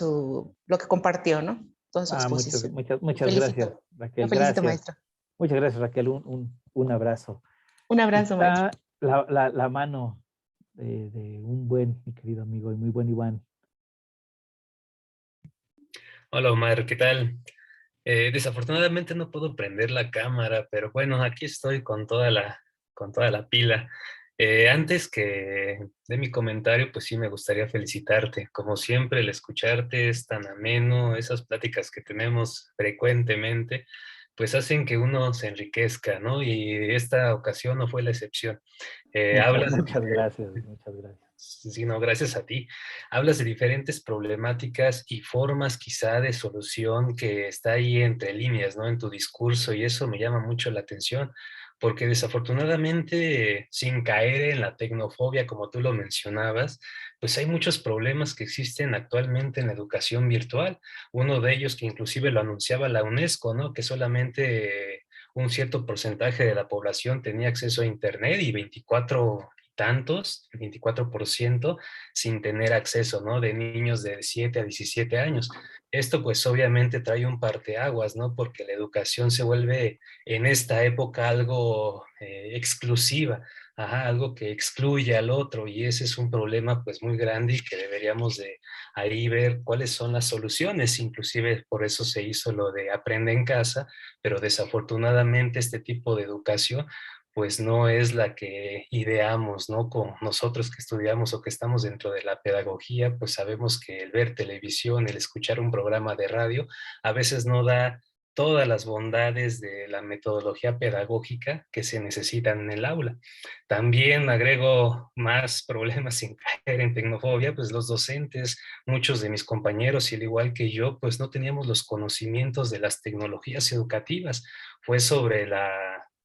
lo que compartió, ¿no? Toda su exposición. Muchas gracias, Lo Raquel. felicito, Gracias. maestro. Muchas gracias, Raquel. Un abrazo. Un abrazo, maestro. Está la mano de un buen, mi querido amigo, y muy buen Iván. Hola Omar, ¿qué tal? Desafortunadamente no puedo prender la cámara, pero bueno, aquí estoy con toda la pila. Antes que de mi comentario, pues sí me gustaría felicitarte. Como siempre, el escucharte es tan ameno, esas pláticas que tenemos frecuentemente, pues hacen que uno se enriquezca, ¿no? Y esta ocasión no fue la excepción. Hablas Muchas gracias, muchas gracias. Sí, no, gracias a ti. Hablas de diferentes problemáticas y formas quizá de solución que está ahí entre líneas, ¿no? En tu discurso, y eso me llama mucho la atención, porque desafortunadamente, sin caer en la tecnofobia, como tú lo mencionabas, pues hay muchos problemas que existen actualmente en la educación virtual. Uno de ellos que inclusive lo anunciaba la UNESCO, ¿no? Que solamente un cierto porcentaje de la población tenía acceso a Internet, y 24 tantos, el 24%, sin tener acceso, ¿no? De niños de 7 a 17 años. Esto pues obviamente trae un parteaguas, ¿no? Porque la educación se vuelve en esta época algo exclusiva, ajá, algo que excluye al otro, y ese es un problema pues muy grande, y que deberíamos de ahí ver cuáles son las soluciones. Inclusive por eso se hizo lo de Aprende en Casa, pero desafortunadamente este tipo de educación pues no es la que ideamos, ¿no? Con nosotros que estudiamos o que estamos dentro de la pedagogía, pues sabemos que el ver televisión, el escuchar un programa de radio, a veces no da todas las bondades de la metodología pedagógica que se necesitan en el aula. También agrego más problemas sin caer en tecnofobia, pues los docentes, muchos de mis compañeros, y al igual que yo, pues no teníamos los conocimientos de las tecnologías educativas. Fue sobre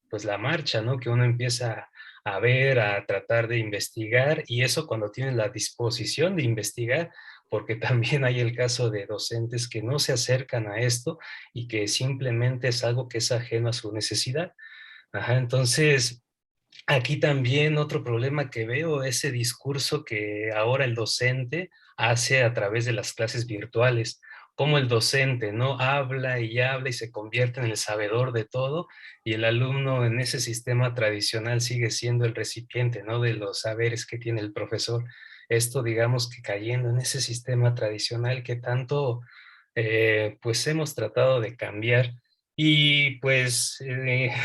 pues la marcha, ¿no? Que uno empieza a ver, a tratar de investigar, y eso cuando tienes la disposición de investigar, porque también hay el caso de docentes que no se acercan a esto y que simplemente es algo que es ajeno a su necesidad. Ajá, entonces, Aquí también otro problema que veo, ese discurso que ahora el docente hace a través de las clases virtuales, como el docente, ¿no? Habla y se convierte en el sabedor de todo, y el alumno en ese sistema tradicional sigue siendo el recipiente, ¿no? De los saberes que tiene el profesor. Esto, digamos, que cayendo en ese sistema tradicional que tanto, pues hemos tratado de cambiar. Y pues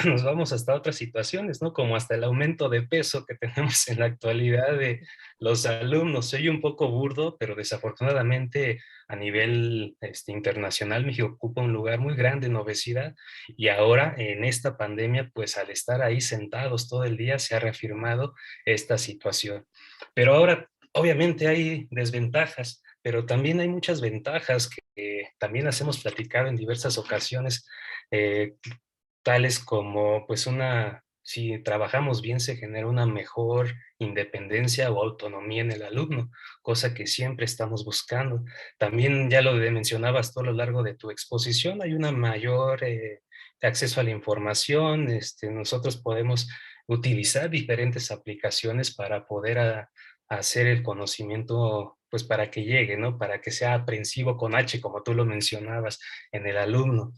nos vamos hasta otras situaciones, ¿no? Como hasta el aumento de peso que tenemos en la actualidad de los alumnos. Soy un poco burdo, pero desafortunadamente a nivel internacional México ocupa un lugar muy grande en obesidad, y ahora en esta pandemia, pues al estar ahí sentados todo el día se ha reafirmado esta situación. Pero ahora, obviamente hay desventajas, pero también hay muchas ventajas que también las hemos platicado en diversas ocasiones, eh, tales como pues si trabajamos bien se genera una mejor independencia o autonomía en el alumno, cosa que siempre estamos buscando. También ya lo mencionabas todo a lo largo de tu exposición, hay una mayor acceso a la información. Nosotros podemos utilizar diferentes aplicaciones para poder hacer el conocimiento, pues para que llegue, ¿no? Para que sea aprensivo con H, como tú lo mencionabas, en el alumno.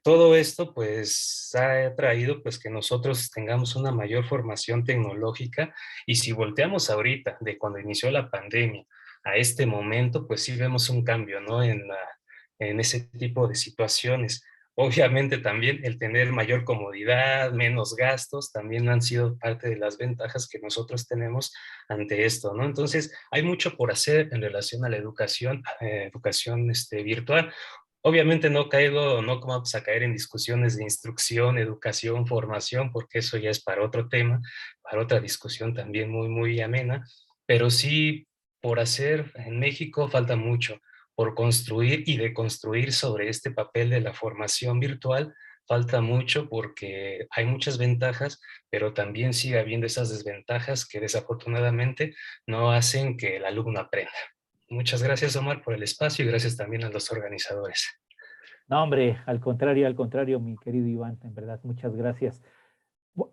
Todo esto pues ha traído pues que nosotros tengamos una mayor formación tecnológica, y si volteamos ahorita de cuando inició la pandemia a este momento, pues sí vemos un cambio, ¿no? En ese tipo de situaciones. Obviamente también el tener mayor comodidad, menos gastos, también han sido parte de las ventajas que nosotros tenemos ante esto, ¿no? Entonces hay mucho por hacer en relación a la educación, virtual. Obviamente no vamos a caer en discusiones de instrucción, educación, formación, porque eso ya es para otro tema, para otra discusión también muy, muy amena, pero sí por hacer en México falta mucho, por construir y deconstruir sobre este papel de la formación virtual, falta mucho porque hay muchas ventajas, pero también sigue habiendo esas desventajas que desafortunadamente no hacen que el alumno aprenda. Muchas gracias, Omar, por el espacio, y gracias también a los organizadores. No, hombre, al contrario, mi querido Iván, en verdad, muchas gracias.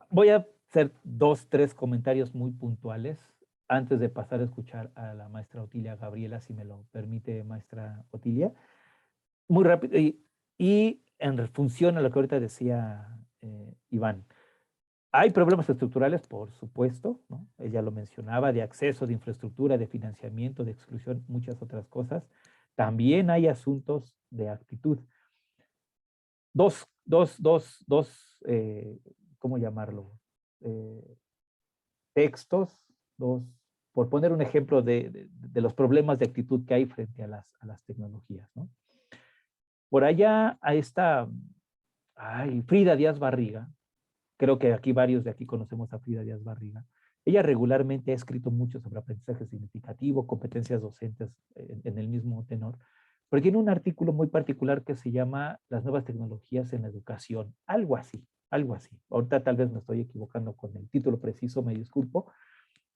Voy a hacer 2, 3 comentarios muy puntuales antes de pasar a escuchar a la maestra Otilia Gabriela, si me lo permite, maestra Otilia. Muy rápido, y en función a lo que ahorita decía Iván. Hay problemas estructurales, por supuesto, ¿no? Ella lo mencionaba, de acceso, de infraestructura, de financiamiento, de exclusión, muchas otras cosas. También hay asuntos de actitud. Dos, ¿cómo llamarlo? Textos, por poner un ejemplo de los problemas de actitud que hay frente a las tecnologías, ¿no? Por allá a esta, Frida Díaz Barriga, creo que aquí varios de aquí conocemos a Frida Díaz Barriga. Ella regularmente ha escrito mucho sobre aprendizaje significativo, competencias docentes en el mismo tenor, pero tiene un artículo muy particular que se llama Las nuevas tecnologías en la educación, algo así, algo así. Ahorita tal vez me estoy equivocando con el título preciso, me disculpo,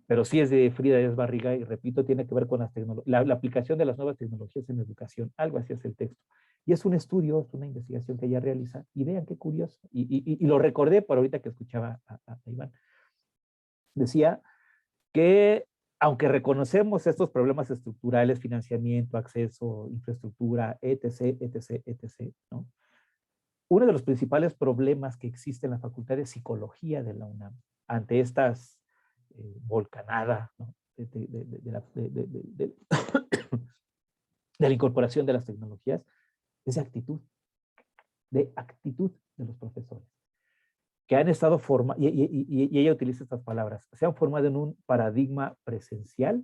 pero sí es de Frida Díaz Barriga y repito, tiene que ver con la aplicación de las nuevas tecnologías en la educación, algo así es el texto. Y es un estudio, es una investigación que ella realiza, y vean qué curioso, y lo recordé por ahorita que escuchaba a Iván. Decía que aunque reconocemos estos problemas estructurales, financiamiento, acceso, infraestructura, etc., etc., etc., ¿no? Uno de los principales problemas que existe en la Facultad de Psicología de la UNAM ante estas volcanada, ¿no? de la incorporación de las tecnologías, es de actitud de los profesores, que han estado formados, y ella utiliza estas palabras, se han formado en un paradigma presencial,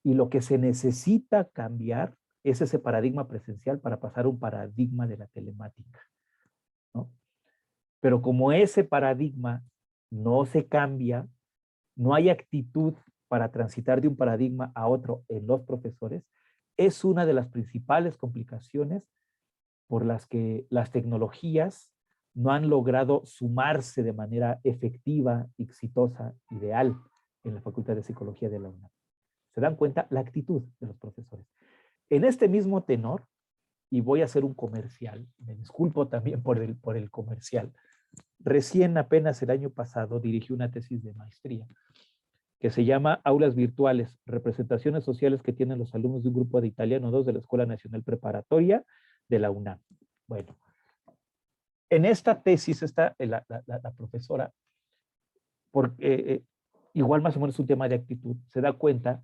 y lo que se necesita cambiar es ese paradigma presencial para pasar a un paradigma de la telemática, ¿no? Pero como ese paradigma no se cambia, no hay actitud para transitar de un paradigma a otro en los profesores, es una de las principales complicaciones por las que las tecnologías no han logrado sumarse de manera efectiva, exitosa, ideal en la Facultad de Psicología de la UNAM. ¿Se dan cuenta? La actitud de los profesores. En este mismo tenor, y voy a hacer un comercial, me disculpo también por el comercial, Recién apenas el año pasado dirigí una tesis de maestría que se llama Aulas Virtuales, representaciones sociales que tienen los alumnos de un grupo de Italiano 2 de la Escuela Nacional Preparatoria de la UNAM. Bueno, en esta tesis está la profesora, porque igual más o menos un tema de actitud, se da cuenta,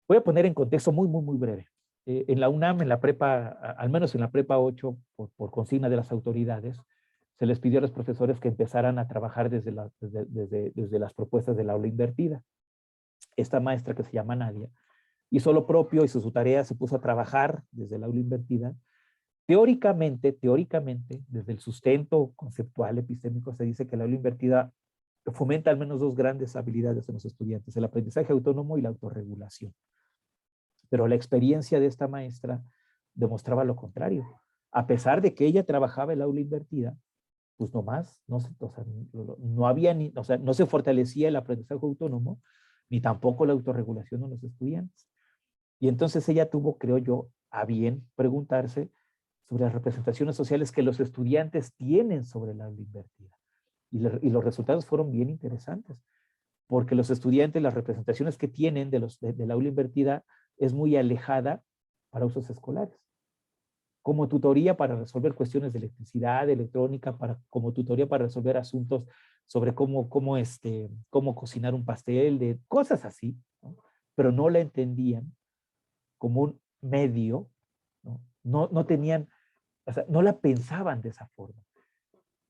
voy a poner en contexto muy breve. En la UNAM, en la prepa, al menos en la prepa 8, por consigna de las autoridades, se les pidió a los profesores que empezaran a trabajar desde las propuestas del aula invertida. Esta maestra, que se llama Nadia, hizo lo propio, hizo su tarea, se puso a trabajar desde el aula invertida. Teóricamente, desde el sustento conceptual epistémico, se dice que el aula invertida fomenta al menos dos grandes habilidades en los estudiantes: el aprendizaje autónomo y la autorregulación. Pero la experiencia de esta maestra demostraba lo contrario. A pesar de que ella trabajaba el aula invertida, pues nomás, no había ni, o sea, no se fortalecía el aprendizaje autónomo, ni tampoco la autorregulación en los estudiantes. Y entonces ella tuvo, creo yo, a bien preguntarse sobre las representaciones sociales que los estudiantes tienen sobre el aula invertida. Y los resultados fueron bien interesantes, porque los estudiantes, las representaciones que tienen del aula invertida es muy alejada para usos escolares. Como tutoría para resolver cuestiones de electricidad, de electrónica, como tutoría para resolver asuntos sobre cómo cocinar un pastel, de cosas así, ¿no? Pero no la entendían como un medio, ¿no? No tenían, o sea, no la pensaban de esa forma.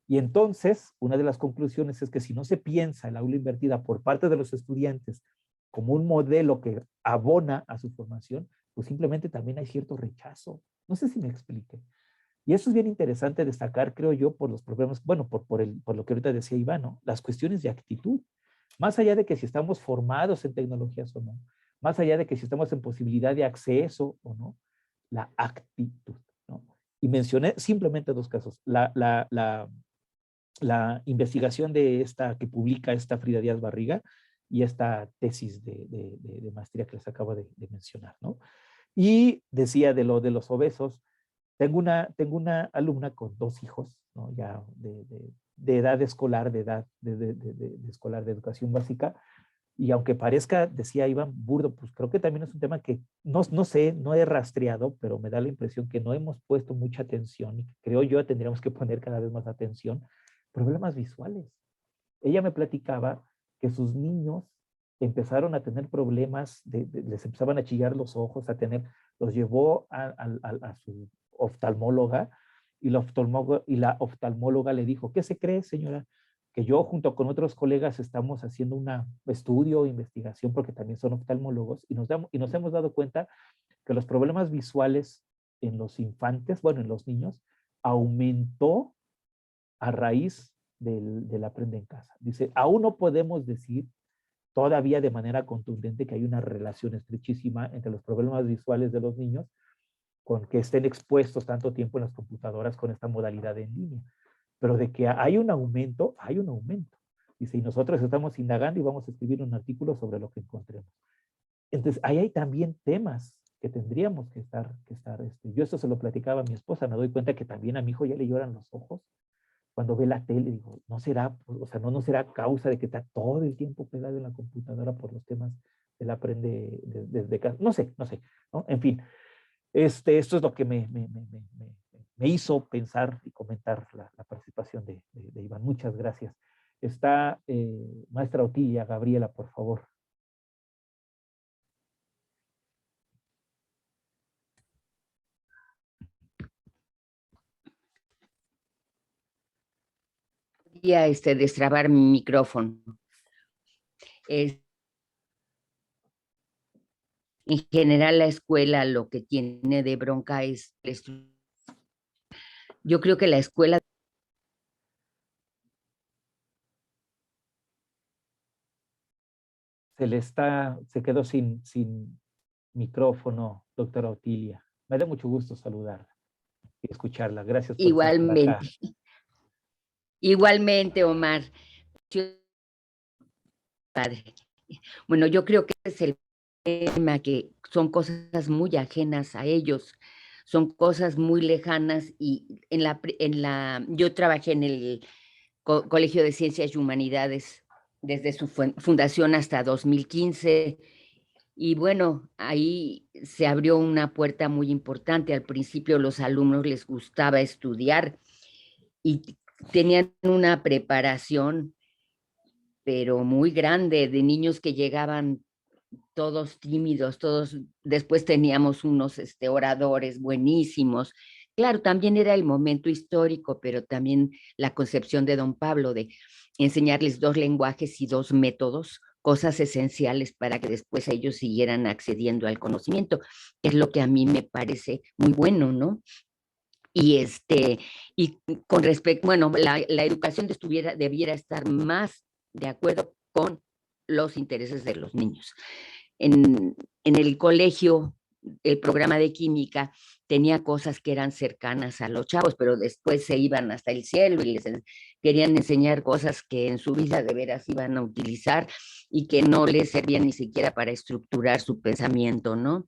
Y entonces, una de las conclusiones es que si no se piensa el aula invertida por parte de los estudiantes como un modelo que abona a su formación, pues simplemente también hay cierto rechazo. No sé si me explique. Y eso es bien interesante destacar, creo yo, por los problemas, bueno, por lo que ahorita decía Iván, ¿no? Las cuestiones de actitud. Más allá de que si estamos formados en tecnologías o no, más allá de que si estamos en posibilidad de acceso o no, la actitud, ¿no? Y mencioné simplemente dos casos. La investigación de esta que publica esta Frida Díaz Barriga y esta tesis de maestría que les acabo de mencionar, ¿no? Y decía de los obesos, tengo una alumna con 2 hijos, ¿no? Ya de edad escolar, de escolar de educación básica, y aunque parezca, decía Iván, burdo, pues creo que también es un tema que no sé, no he rastreado, pero me da la impresión que no hemos puesto mucha atención y que creo yo tendríamos que poner cada vez más atención. Problemas visuales. Ella me platicaba que sus niños empezaron a tener problemas, les empezaban a chillar los ojos, los llevó a su oftalmóloga y la oftalmóloga le dijo, ¿qué se cree, señora? Que yo junto con otros colegas estamos haciendo un estudio, investigación, porque también son oftalmólogos, y nos hemos dado cuenta que los problemas visuales en los infantes, bueno, en los niños, aumentó a raíz del aprende en casa. Dice, aún no podemos decir todavía de manera contundente que hay una relación estrechísima entre los problemas visuales de los niños con que estén expuestos tanto tiempo en las computadoras con esta modalidad en línea. Pero de que hay un aumento, hay un aumento. Dice, y nosotros estamos indagando y vamos a escribir un artículo sobre lo que encontremos. Entonces, ahí hay también temas que tendríamos que estar yo esto se lo platicaba a mi esposa, me doy cuenta que también a mi hijo ya le lloran los ojos cuando ve la tele, digo, no será, o sea, no será causa de que está todo el tiempo pegado en la computadora por los temas del aprende desde casa, no sé, ¿no? En fin, esto es lo que me hizo pensar y comentar la participación de Iván. Muchas gracias. Está maestra Otilia, Gabriela, por favor. Destrabar mi micrófono. En general, la escuela lo que tiene de bronca es yo creo que la escuela se quedó sin micrófono, doctora Otilia. Me da mucho gusto saludarla y escucharla. Gracias por igualmente. estar acá. Igualmente, Omar. Padre. Bueno, yo creo que es el tema, que son cosas muy ajenas a ellos, son cosas muy lejanas, y yo trabajé en el Colegio de Ciencias y Humanidades desde su fundación hasta 2015. Y bueno, ahí se abrió una puerta muy importante. Al principio los alumnos les gustaba estudiar y tenían una preparación, pero muy grande, de niños que llegaban todos tímidos, todos, después teníamos unos oradores buenísimos. Claro, también era el momento histórico, pero también la concepción de don Pablo de enseñarles 2 lenguajes y 2 métodos, cosas esenciales para que después ellos siguieran accediendo al conocimiento, es lo que a mí me parece muy bueno, ¿no? Y y con respecto, bueno, la educación debiera estar más de acuerdo con los intereses de los niños. En el colegio, el programa de química tenía cosas que eran cercanas a los chavos, pero después se iban hasta el cielo y les querían enseñar cosas que en su vida de veras iban a utilizar y que no les servían ni siquiera para estructurar su pensamiento, ¿no?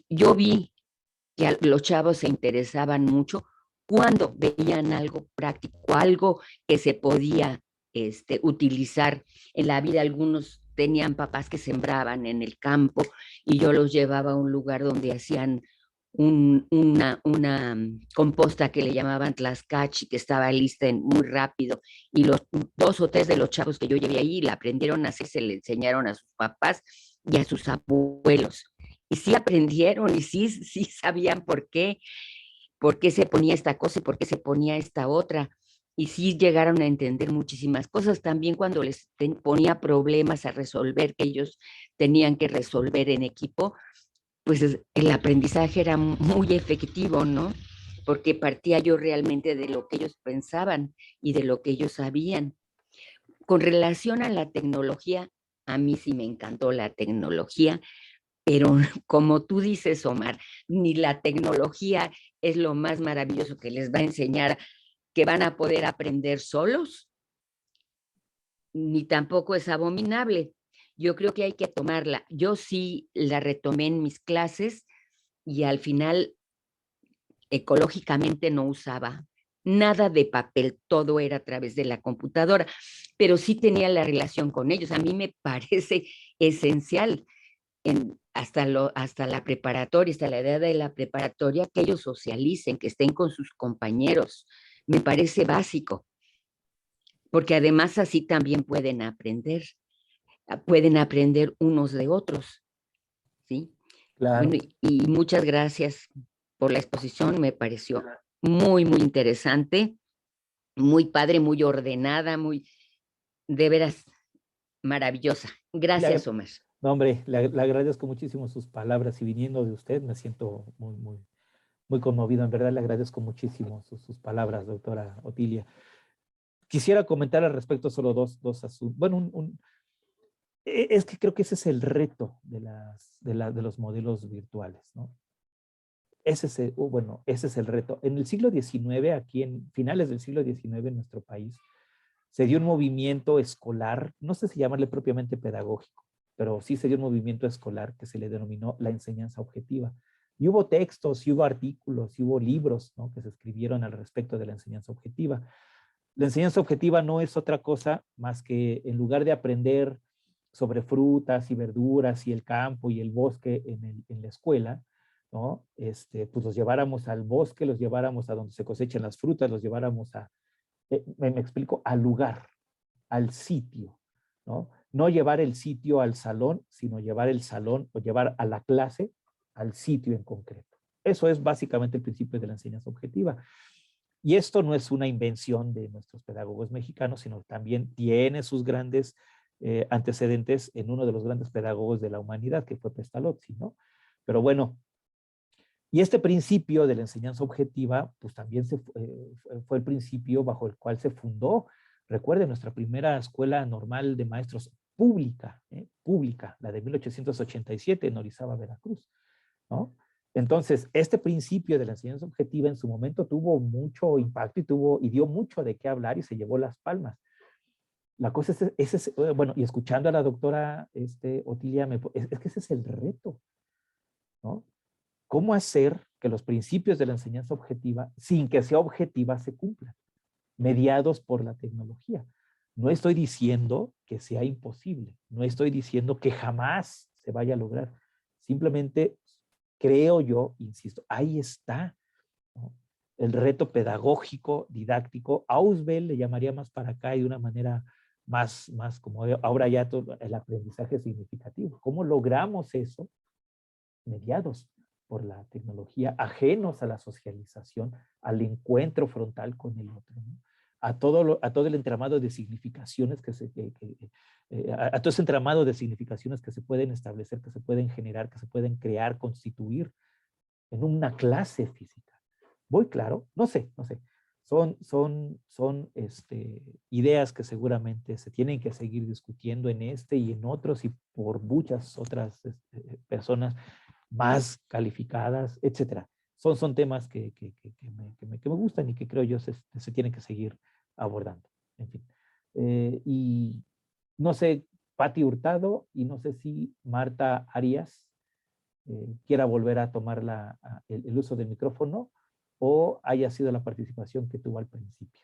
Yo vi que los chavos se interesaban mucho cuando veían algo práctico, algo que se podía utilizar en la vida. Algunos tenían papás que sembraban en el campo y yo los llevaba a un lugar donde hacían una composta que le llamaban tlaxcachi, que estaba lista muy rápido, y los 2 o 3 de los chavos que yo llevé ahí la aprendieron a hacer, se le enseñaron a sus papás y a sus abuelos. Y sí aprendieron y sí sabían por qué se ponía esta cosa y por qué se ponía esta otra. Y sí llegaron a entender muchísimas cosas. También cuando les ponía problemas a resolver, que ellos tenían que resolver en equipo, pues el aprendizaje era muy efectivo, ¿no? Porque partía yo realmente de lo que ellos pensaban y de lo que ellos sabían. Con relación a la tecnología, a mí sí me encantó la tecnología, pero como tú dices, Omar, ni la tecnología es lo más maravilloso que les va a enseñar, que van a poder aprender solos, ni tampoco es abominable. Yo creo que hay que tomarla. Yo sí la retomé en mis clases y al final ecológicamente no usaba nada de papel, todo era a través de la computadora, pero sí tenía la relación con ellos. A mí me parece esencial hasta la preparatoria, hasta la edad de la preparatoria, que ellos socialicen, que estén con sus compañeros. Me parece básico, porque además así también pueden aprender unos de otros, ¿sí? Claro. Bueno, y muchas gracias por la exposición, me pareció muy, muy interesante, muy padre, muy ordenada, de veras, maravillosa. Gracias, Omar. No, hombre, le agradezco muchísimo sus palabras y viniendo de usted me siento muy, muy, muy conmovido. En verdad le agradezco muchísimo sus palabras, doctora Otilia. Quisiera comentar al respecto solo dos asuntos. Bueno, es que creo que ese es el reto de los modelos virtuales, ¿no? Ese es el reto. En el siglo XIX, aquí en finales del siglo XIX en nuestro país, se dio un movimiento escolar, no sé si llamarle propiamente pedagógico, pero sí se dio un movimiento escolar que se le denominó la enseñanza objetiva. Y hubo textos, y hubo artículos, y hubo libros, ¿no?, que se escribieron al respecto de la enseñanza objetiva. La enseñanza objetiva no es otra cosa más que, en lugar de aprender sobre frutas y verduras y el campo y el bosque en la escuela, ¿no? Pues los lleváramos al bosque, los lleváramos a donde se cosechan las frutas, los lleváramos me explico, al lugar, al sitio, ¿no? No llevar el sitio al salón, sino llevar el salón o llevar a la clase al sitio en concreto. Eso es básicamente el principio de la enseñanza objetiva. Y esto no es una invención de nuestros pedagogos mexicanos, sino también tiene sus grandes antecedentes en uno de los grandes pedagogos de la humanidad, que fue Pestalozzi, ¿no? Pero bueno, y este principio de la enseñanza objetiva, pues también fue el principio bajo el cual se fundó, recuerden, nuestra primera escuela normal de maestros pública, la de 1887 en Orizaba, Veracruz, ¿no? Entonces, este principio de la enseñanza objetiva en su momento tuvo mucho impacto y dio mucho de qué hablar y se llevó las palmas. La cosa es bueno, y escuchando a la doctora Otilia, es que ese es el reto, ¿no? ¿Cómo hacer que los principios de la enseñanza objetiva, sin que sea objetiva, se cumplan? mediados por la tecnología. No estoy diciendo que sea imposible, no estoy diciendo que jamás se vaya a lograr. Simplemente creo yo, insisto, ahí está, ¿no? El reto pedagógico, didáctico. Ausubel le llamaría más para acá y de una manera más como ahora ya todo el aprendizaje significativo. ¿Cómo logramos eso? Mediados por la tecnología, ajenos a la socialización, al encuentro frontal con el otro, ¿no? A todo el entramado de significaciones a todo ese entramado de significaciones que se pueden establecer, que se pueden generar, que se pueden crear, constituir en una clase física. ¿Voy claro? No sé. Son ideas que seguramente se tienen que seguir discutiendo en este y en otros y por muchas otras personas más calificadas, etcétera. Son temas que me gustan y que creo yo se tienen que seguir abordando. En fin. Y no sé, Pati Hurtado, y no sé si Marta Arias quiera volver a tomar el uso del micrófono o haya sido la participación que tuvo al principio.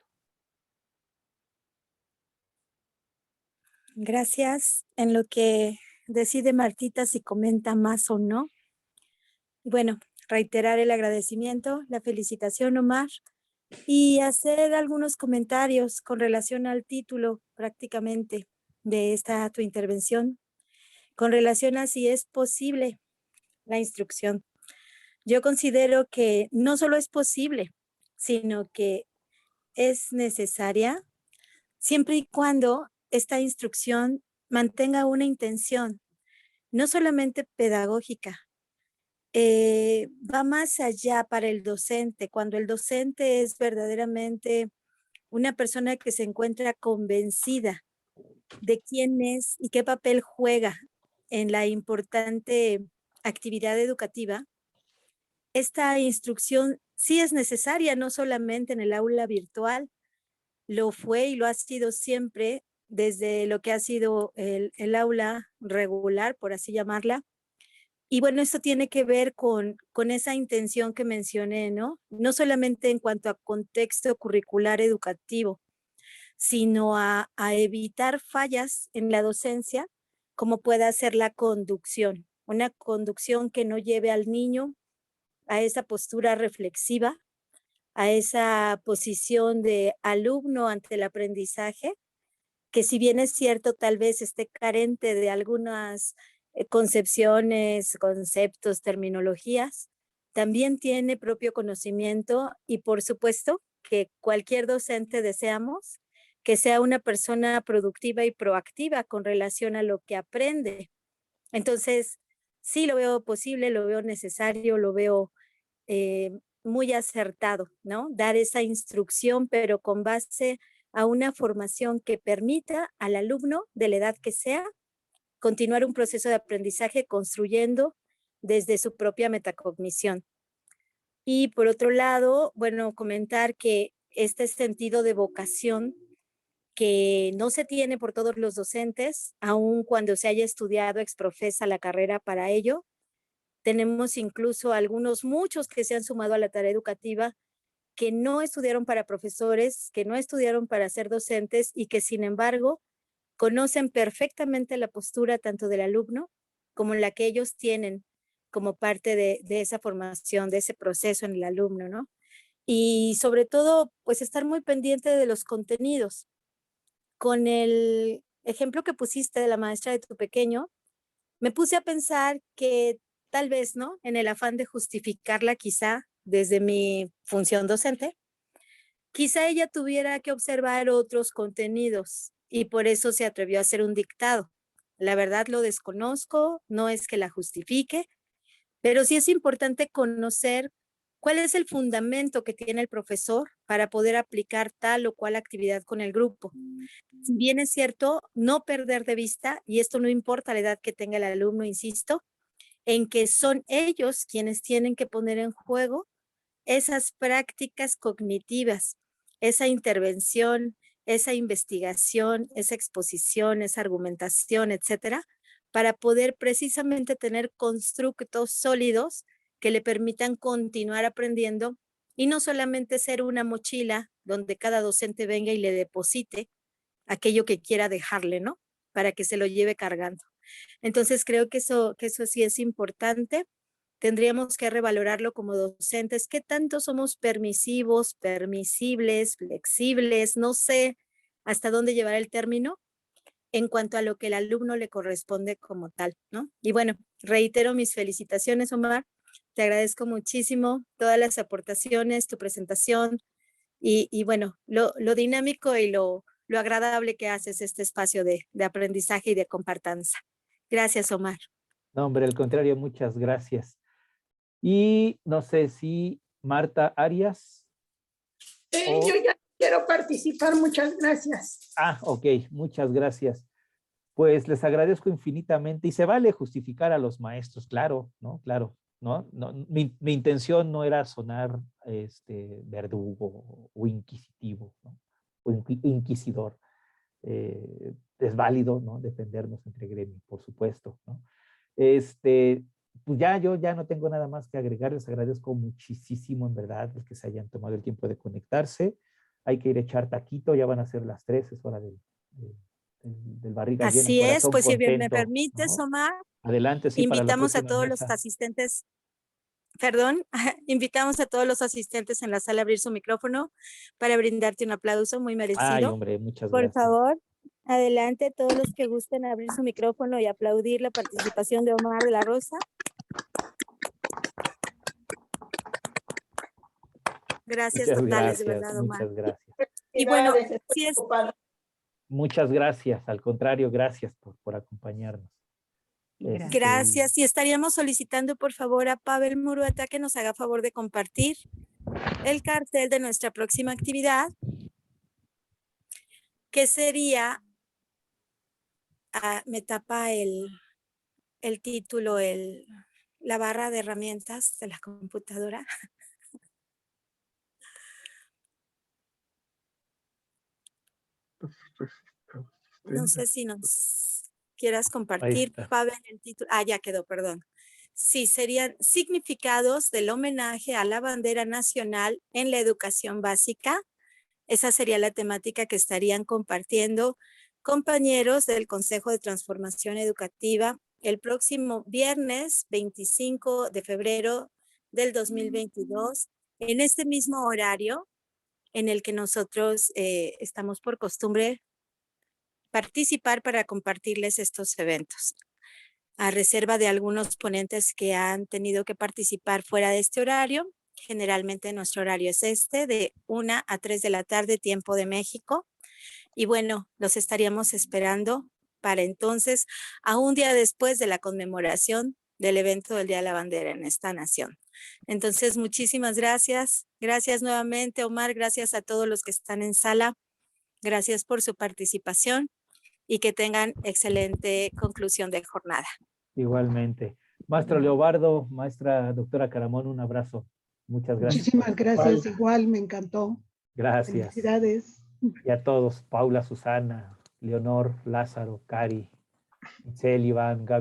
Gracias. En lo que decide Martita si comenta más o no. Bueno, reiterar el agradecimiento, la felicitación, Omar, y hacer algunos comentarios con relación al título prácticamente de esta tu intervención, con relación a si es posible la instrucción. Yo considero que no solo es posible, sino que es necesaria siempre y cuando esta instrucción mantenga una intención, no solamente pedagógica, va más allá para el docente, cuando el docente es verdaderamente una persona que se encuentra convencida de quién es y qué papel juega en la importante actividad educativa. Esta instrucción sí es necesaria, no solamente en el aula virtual, lo fue y lo ha sido siempre desde lo que ha sido el aula regular, por así llamarla. Y bueno, esto tiene que ver con esa intención que mencioné, ¿no? No solamente en cuanto a contexto curricular educativo, sino a evitar fallas en la docencia, como pueda ser la conducción. Una conducción que no lleve al niño a esa postura reflexiva, a esa posición de alumno ante el aprendizaje, que si bien es cierto, tal vez esté carente de algunas concepciones, conceptos, terminologías, también tiene propio conocimiento y por supuesto que cualquier docente deseamos que sea una persona productiva y proactiva con relación a lo que aprende. Entonces, sí lo veo posible, lo veo necesario, lo veo muy acertado, ¿no? Dar esa instrucción, pero con base a una formación que permita al alumno, de la edad que sea, continuar un proceso de aprendizaje construyendo desde su propia metacognición. Y por otro lado, bueno, comentar que este sentido de vocación que no se tiene por todos los docentes, aun cuando se haya estudiado ex profesa la carrera para ello. Tenemos incluso muchos que se han sumado a la tarea educativa que no estudiaron para profesores, que no estudiaron para ser docentes y que sin embargo conocen perfectamente la postura tanto del alumno como la que ellos tienen como parte de esa formación, de ese proceso en el alumno, ¿no? Y sobre todo, pues estar muy pendiente de los contenidos. Con el ejemplo que pusiste de la maestra de tu pequeño, me puse a pensar que tal vez, ¿no? En el afán de justificarla quizá desde mi función docente, quizá ella tuviera que observar otros contenidos y por eso se atrevió a hacer un dictado. La verdad lo desconozco, no es que la justifique, pero sí es importante conocer cuál es el fundamento que tiene el profesor para poder aplicar tal o cual actividad con el grupo. Si bien es cierto, no perder de vista, y esto no importa la edad que tenga el alumno, insisto, en que son ellos quienes tienen que poner en juego esas prácticas cognitivas, esa intervención, esa investigación, esa exposición, esa argumentación, etcétera, para poder precisamente tener constructos sólidos que le permitan continuar aprendiendo y no solamente ser una mochila donde cada docente venga y le deposite aquello que quiera dejarle, ¿no? Para que se lo lleve cargando. Entonces creo que eso sí es importante. Tendríamos que revalorarlo como docentes. ¿Qué tanto somos permisivos, permisibles, flexibles? No sé hasta dónde llevar el término en cuanto a lo que el alumno le corresponde como tal, ¿no? Y bueno, reitero mis felicitaciones, Omar. Te agradezco muchísimo todas las aportaciones, tu presentación y bueno, lo dinámico y lo agradable que haces este espacio de aprendizaje y de compartanza. Gracias, Omar. No, hombre, al contrario, muchas gracias. Y no sé si Marta Arias. Yo ya quiero participar, muchas gracias. Ah, ok, muchas gracias. Pues les agradezco infinitamente y se vale justificar a los maestros, claro, ¿no? Claro, ¿no? Mi intención no era sonar verdugo o inquisitivo, ¿no? O inquisidor. Es válido, ¿no? Defendernos entre gremios, por supuesto, ¿no? Pues yo ya no tengo nada más que agregar. Les agradezco muchísimo, en verdad, los que se hayan tomado el tiempo de conectarse. Hay que ir a echar taquito, ya van a ser las 3, es hora del barriga llena. Así es, pues si bien me contento, permites, ¿no? Omar, Adelante, sí, para la invitamos a próxima todos los mesa. asistentes, perdón, invitamos a todos los asistentes en la sala a abrir su micrófono para brindarte un aplauso muy merecido. Ay, hombre, muchas Por gracias. favor, adelante todos los que gusten abrir su micrófono y aplaudir la participación de Omar de la Rosa. Gracias Muchas totales, de gracias, verdad, Omar. muchas gracias. Y bueno, sí es. Muchas gracias, al contrario, gracias por acompañarnos. Gracias, y estaríamos solicitando por favor a Pavel Murueta que nos haga favor de compartir el cartel de nuestra próxima actividad, que sería, me tapa el título, la barra de herramientas de la computadora. No sé si nos quieras compartir, Pavel, el título. Ah, ya quedó, perdón. Sí, serían significados del homenaje a la bandera nacional en la educación básica. Esa sería la temática que estarían compartiendo compañeros del Consejo de Transformación Educativa el próximo viernes 25 de febrero del 2022, en este mismo horario en el que nosotros estamos por costumbre participar para compartirles estos eventos. A reserva de algunos ponentes que han tenido que participar fuera de este horario, generalmente nuestro horario es de 1 a 3 de la tarde, tiempo de México. Y bueno, los estaríamos esperando para entonces, a un día después de la conmemoración del evento del Día de la Bandera en esta nación. Entonces, muchísimas gracias. Gracias nuevamente, Omar. Gracias a todos los que están en sala. Gracias por su participación y que tengan excelente conclusión de jornada. Igualmente. Maestro Leobardo, maestra doctora Caramón, un abrazo. Muchas gracias. Muchísimas gracias, igual me encantó. Gracias. Felicidades. Y a todos, Paula, Susana, Leonor, Lázaro, Cari, Itzel, Iván, Gaby.